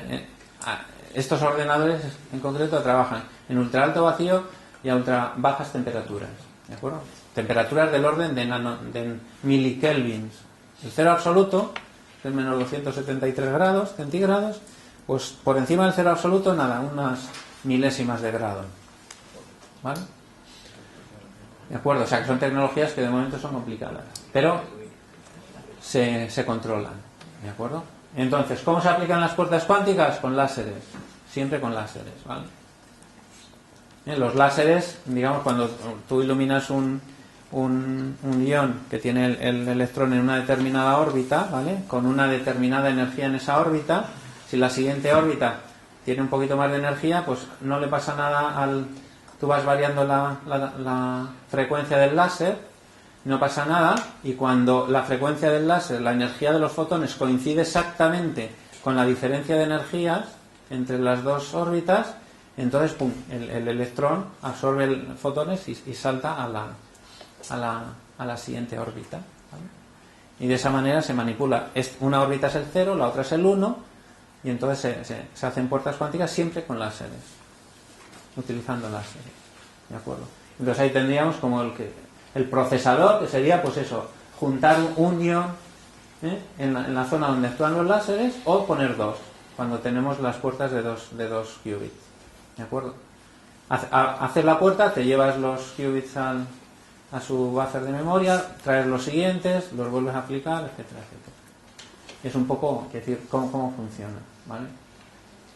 Speaker 1: estos ordenadores en concreto trabajan en ultra alto vacío y a ultra bajas temperaturas, ¿de acuerdo? Temperaturas del orden de milikelvins. El cero absoluto, que es menos 273 grados centígrados, pues por encima del cero absoluto unas milésimas de grado, ¿vale? ¿De acuerdo? O sea que son tecnologías que de momento son complicadas, pero se controlan, ¿de acuerdo? Entonces, ¿cómo se aplican las puertas cuánticas? Con láseres, siempre con láseres, ¿vale? Los láseres, digamos, cuando tú iluminas un ion que tiene el electrón en una determinada órbita, ¿vale? Con una determinada energía en esa órbita, si la siguiente órbita tiene un poquito más de energía, pues no le pasa nada tú vas variando la frecuencia del láser, no pasa nada, y cuando la frecuencia del láser, la energía de los fotones coincide exactamente con la diferencia de energías entre las dos órbitas, entonces pum, el electrón absorbe fotones y salta a la siguiente órbita, ¿vale? Y de esa manera se manipula. Una órbita es el 0, la otra es el 1, y entonces se hacen puertas cuánticas siempre con láseres, utilizando láseres, ¿de acuerdo? Entonces ahí tendríamos como el procesador, que sería pues eso, juntar un ion en la zona donde actúan los láseres, o poner dos cuando tenemos las puertas de dos qubits, ¿de acuerdo? Hacer la puerta, te llevas los qubits a su buffer de memoria, traes los siguientes, los vuelves a aplicar, etcétera, etcétera. Es un poco, es decir, cómo funciona, ¿vale?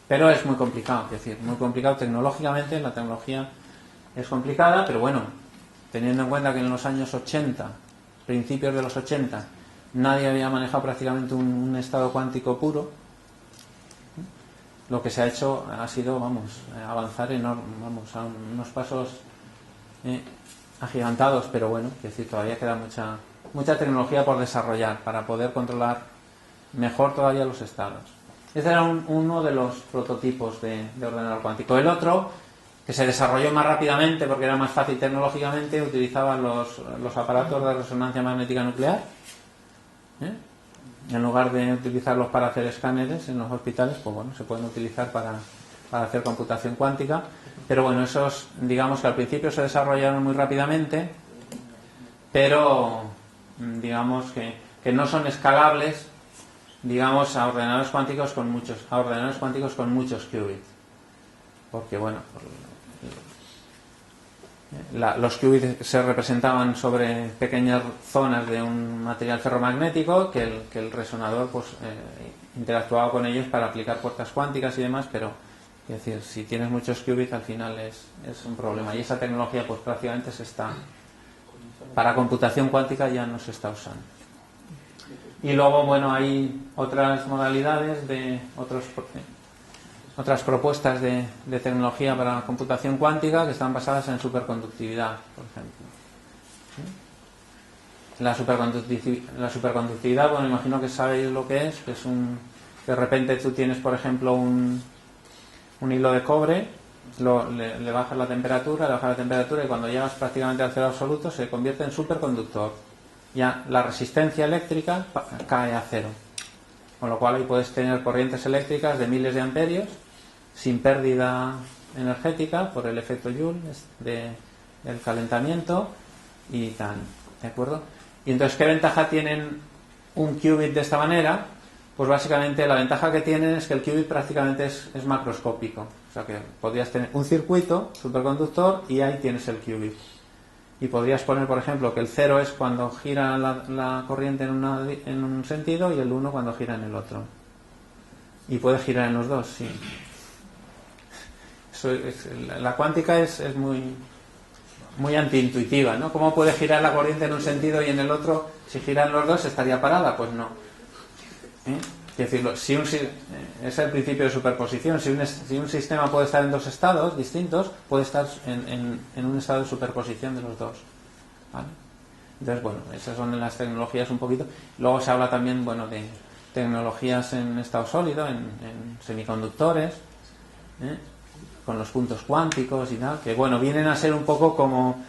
Speaker 1: Pero es muy complicado, es decir, muy complicado tecnológicamente. La tecnología es complicada, pero bueno, teniendo en cuenta que en los años 80, principios de los 80, nadie había manejado prácticamente un estado cuántico puro, lo que se ha hecho ha sido, avanzar a unos pasos agigantados, pero bueno, es decir, todavía queda mucha tecnología por desarrollar para poder controlar mejor todavía los estados. Ese era uno de los prototipos de ordenador cuántico. El otro, que se desarrolló más rápidamente porque era más fácil tecnológicamente, utilizaban los aparatos de resonancia magnética nuclear, en lugar de utilizarlos para hacer escáneres en los hospitales, pues bueno, se pueden utilizar para hacer computación cuántica. Pero bueno, esos, digamos que al principio se desarrollaron muy rápidamente, pero digamos que no son escalables, digamos, a ordenadores cuánticos con muchos qubits, porque bueno, los qubits se representaban sobre pequeñas zonas de un material ferromagnético que el resonador pues interactuaba con ellos para aplicar puertas cuánticas y demás, pero es decir, si tienes muchos qubits al final es un problema, y esa tecnología pues prácticamente para computación cuántica ya no se está usando. Y luego, bueno, hay otras modalidades de otras propuestas de tecnología para computación cuántica que están basadas en superconductividad, por ejemplo. La superconductividad, bueno, imagino que sabéis lo que es, que de repente tú tienes, por ejemplo, un hilo de cobre, le bajas la temperatura, y cuando llegas prácticamente al cero absoluto se convierte en superconductor. Ya la resistencia eléctrica cae a cero, con lo cual ahí puedes tener corrientes eléctricas de miles de amperios sin pérdida energética por el efecto Joule del calentamiento y tal, ¿de acuerdo? Y entonces, ¿qué ventaja tienen un qubit de esta manera? Pues básicamente la ventaja que tienen es que el qubit prácticamente es macroscópico, o sea que podrías tener un circuito superconductor y ahí tienes el qubit. Y podrías poner, por ejemplo, que el 0 es cuando gira la corriente en un sentido y el 1 cuando gira en el otro. Y puede girar en los dos, sí. La cuántica es muy antiintuitiva, ¿no? ¿Cómo puede girar la corriente en un sentido y en el otro? Si giran los dos, ¿estaría parada? Pues no. Es decir, es el principio de superposición. Si un sistema puede estar en dos estados distintos, puede estar en un estado de superposición de los dos, ¿vale? Entonces, bueno, esas son las tecnologías un poquito. Luego se habla también, bueno, de tecnologías en estado sólido, en semiconductores, con los puntos cuánticos y tal, que bueno, vienen a ser un poco como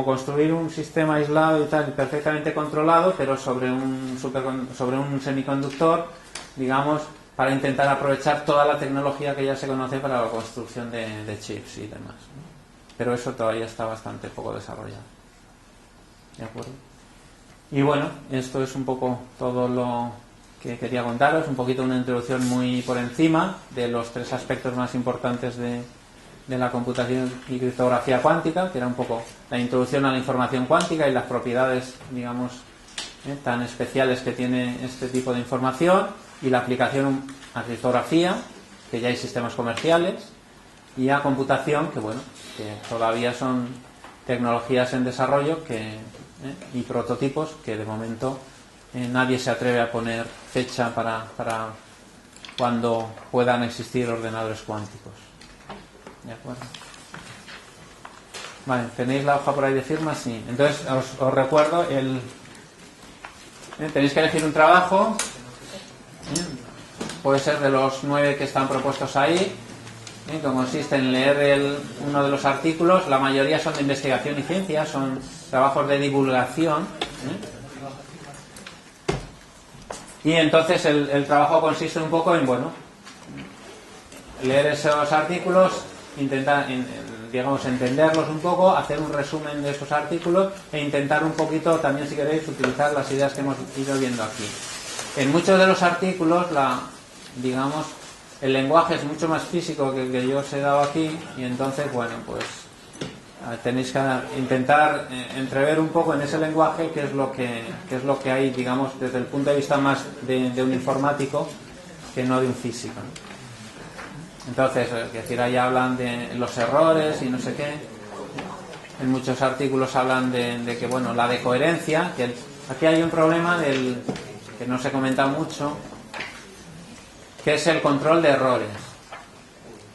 Speaker 1: construir un sistema aislado y tal, perfectamente controlado, pero sobre un semiconductor, digamos, para intentar aprovechar toda la tecnología que ya se conoce para la construcción de chips y demás, ¿no? Pero eso todavía está bastante poco desarrollado. ¿De acuerdo? Y bueno, esto es un poco todo lo que quería contaros, un poquito una introducción muy por encima de los tres aspectos más importantes de la computación y criptografía cuántica, que era un poco la introducción a la información cuántica y las propiedades, digamos, tan especiales que tiene este tipo de información, y la aplicación a criptografía, que ya hay sistemas comerciales, y a computación, que bueno, que todavía son tecnologías en desarrollo y prototipos que de momento nadie se atreve a poner fecha para cuando puedan existir ordenadores cuánticos. ¿De acuerdo? Vale, ¿tenéis la hoja por ahí de firma? Sí. Entonces os recuerdo tenéis que elegir un trabajo. Puede ser de los 9 que están propuestos ahí, que consiste en leer uno de los artículos. La mayoría son de investigación y ciencia, son trabajos de divulgación, y entonces el trabajo consiste un poco en, bueno, leer esos artículos, intentar, digamos, entenderlos un poco, hacer un resumen de esos artículos e intentar un poquito también, si queréis, utilizar las ideas que hemos ido viendo aquí. En muchos de los artículos, digamos, el lenguaje es mucho más físico que el que yo os he dado aquí, y entonces, bueno, pues tenéis que intentar entrever un poco en ese lenguaje qué es lo que hay, digamos, desde el punto de vista más de un informático que no de un físico, ¿no? Entonces, es decir, ahí hablan de los errores y no sé qué. En muchos artículos hablan de que, bueno, la decoherencia, que aquí hay un problema que no se comenta mucho, que es el control de errores.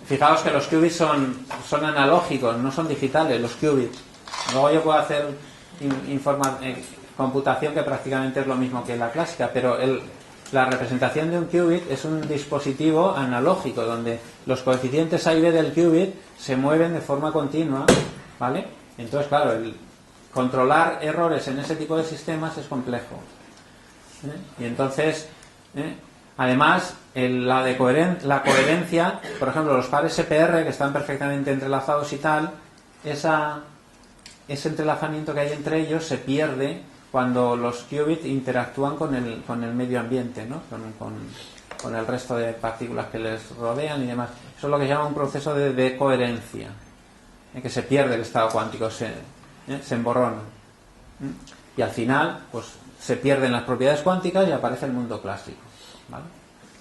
Speaker 1: Fijaos que los qubits son analógicos, no son digitales los qubits. Luego yo puedo hacer computación que prácticamente es lo mismo que la clásica, pero la representación de un qubit es un dispositivo analógico donde los coeficientes A y B del qubit se mueven de forma continua, ¿vale? Entonces, claro, el controlar errores en ese tipo de sistemas es complejo, y entonces, además, la coherencia, por ejemplo, los pares SPR que están perfectamente entrelazados y tal, ese entrelazamiento que hay entre ellos se pierde cuando los qubits interactúan con el medio ambiente, ¿no? Con el resto de partículas que les rodean y demás. Eso es lo que se llama un proceso de coherencia, que se pierde el estado cuántico, se emborrona. Y al final, pues se pierden las propiedades cuánticas y aparece el mundo clásico, ¿vale?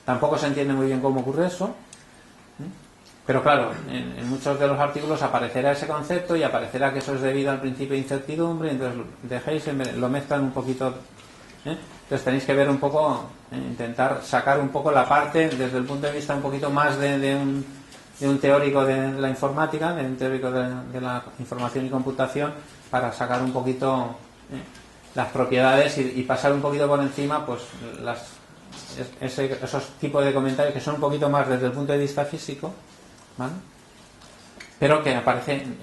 Speaker 1: Tampoco se entiende muy bien cómo ocurre eso, pero claro, en muchos de los artículos aparecerá ese concepto y aparecerá que eso es debido al principio de incertidumbre, entonces lo mezclan un poquito, entonces tenéis que ver un poco, intentar sacar un poco la parte desde el punto de vista un poquito más de un teórico de la informática, de un teórico de la información y computación, para sacar un poquito las propiedades y pasar un poquito por encima, pues esos tipos de comentarios que son un poquito más desde el punto de vista físico, ¿vale? Pero que aparecen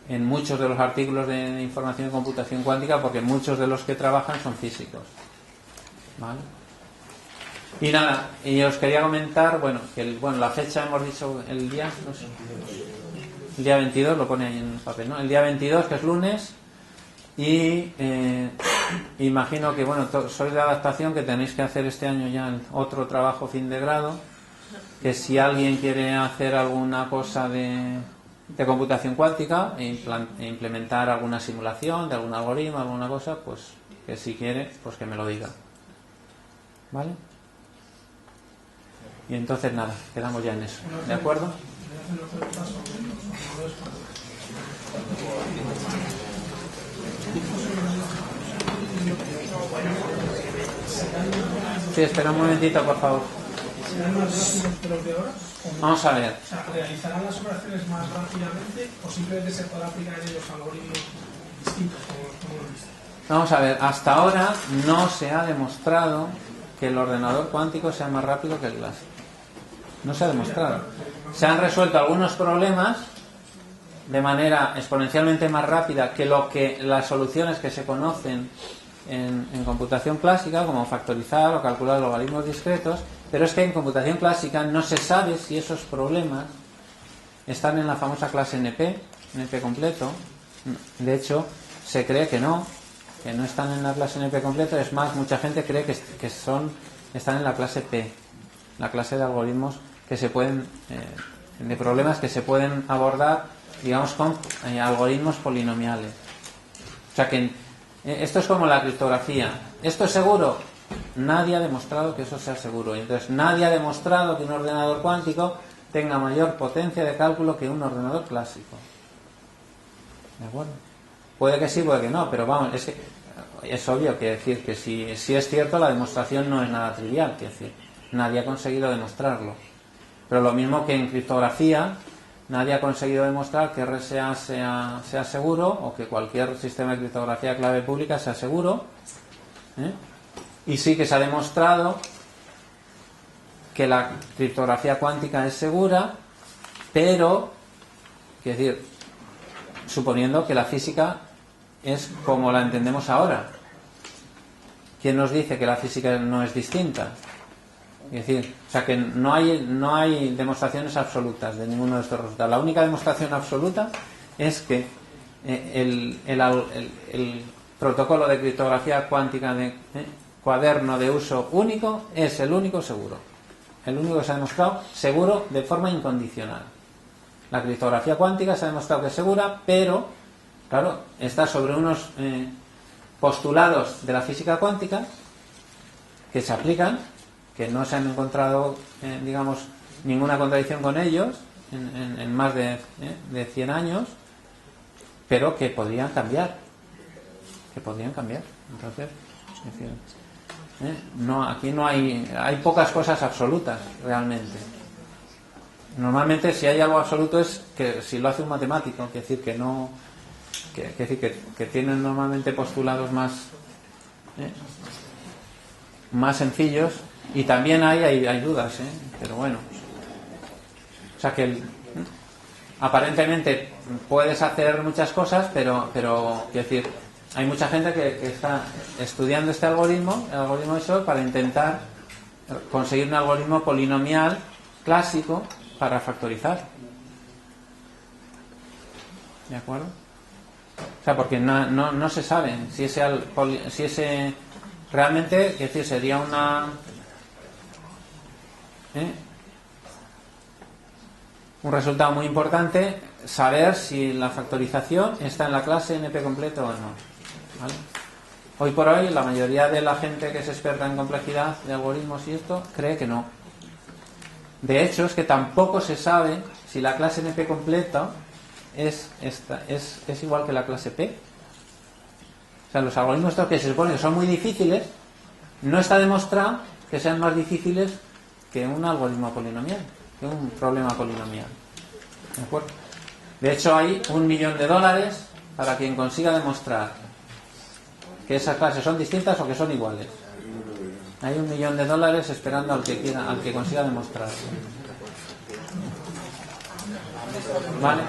Speaker 1: en muchos de los artículos de información y computación cuántica, porque muchos de los que trabajan son físicos, ¿vale? Y nada, y os quería comentar, la fecha hemos dicho el día, no sé, el día 22, lo pone ahí en el papel, ¿no? El día 22, que es lunes. Y imagino que, sois de adaptación, que tenéis que hacer este año ya otro trabajo fin de grado, que si alguien quiere hacer alguna cosa de computación cuántica e implementar alguna simulación de algún algoritmo, alguna cosa, pues que si quiere, pues que me lo diga, ¿vale? Y entonces nada, quedamos ya en eso, ¿de acuerdo? Sí, espera un momentito, por favor.
Speaker 4: ¿Serán más rápidos que los de ahora?
Speaker 1: Vamos a ver.
Speaker 4: O sea, ¿realizarán las operaciones más rápidamente o simplemente se podrá aplicar en ellos algoritmos distintos como lo visto?
Speaker 1: Vamos a ver, hasta ahora no se ha demostrado que el ordenador cuántico sea más rápido que el clásico. No se ha demostrado. Se han resuelto algunos problemas de manera exponencialmente más rápida que las soluciones que se conocen en computación clásica, como factorizar o calcular logaritmos discretos, pero es que en computación clásica no se sabe si esos problemas están en la famosa clase NP completo. De hecho, se cree que no están en la clase NP completo. Es más, mucha gente cree que están en la clase P, la clase de algoritmos que se pueden, de problemas que se pueden abordar, digamos, con algoritmos polinomiales. O sea que esto es como la criptografía. ¿Esto es seguro? Nadie ha demostrado que eso sea seguro. Entonces nadie ha demostrado que un ordenador cuántico tenga mayor potencia de cálculo que un ordenador clásico. ¿De acuerdo? Puede que sí, puede que no, pero vamos, es obvio que decir que si es cierto, la demostración no es nada trivial, que decir, nadie ha conseguido demostrarlo. Pero lo mismo que en criptografía, nadie ha conseguido demostrar que RSA sea seguro, o que cualquier sistema de criptografía clave pública sea seguro, y sí que se ha demostrado que la criptografía cuántica es segura, pero, es decir, suponiendo que la física es como la entendemos ahora. ¿Quién nos dice que la física no es distinta? Es decir, o sea que no hay demostraciones absolutas de ninguno de estos resultados. La única demostración absoluta es que el protocolo de criptografía cuántica de cuaderno de uso único es el único seguro. El único que se ha demostrado seguro de forma incondicional. La criptografía cuántica se ha demostrado que es segura, pero, claro, está sobre unos postulados de la física cuántica que se aplican, que no se han encontrado, digamos, ninguna contradicción con ellos en más de 100 años, pero que podrían cambiar. Entonces, es decir, no, aquí no hay pocas cosas absolutas realmente. Normalmente si hay algo absoluto es que si lo hace un matemático, es decir, que no, que tienen normalmente postulados más sencillos, y también hay dudas, pero bueno, o sea que aparentemente puedes hacer muchas cosas, pero quiero decir, hay mucha gente que está estudiando este algoritmo, el algoritmo de Shor, para intentar conseguir un algoritmo polinomial clásico para factorizar. ¿De acuerdo? O sea, porque no se sabe si ese realmente, es decir, sería un resultado muy importante saber si la factorización está en la clase NP completo o no. ¿Vale? Hoy por hoy la mayoría de la gente que es experta en complejidad de algoritmos y esto cree que no. De hecho, es que tampoco se sabe si la clase NP completa es igual que la clase P. O sea, los algoritmos estos que se supone que son muy difíciles, no está demostrado que sean más difíciles que un algoritmo polinomial, que un problema polinomial. ¿De acuerdo? De hecho, hay $1.000.000 para quien consiga demostrar que esas clases son distintas o que son iguales. Hay $1.000.000 esperando al que consiga demostrar. ¿Vale?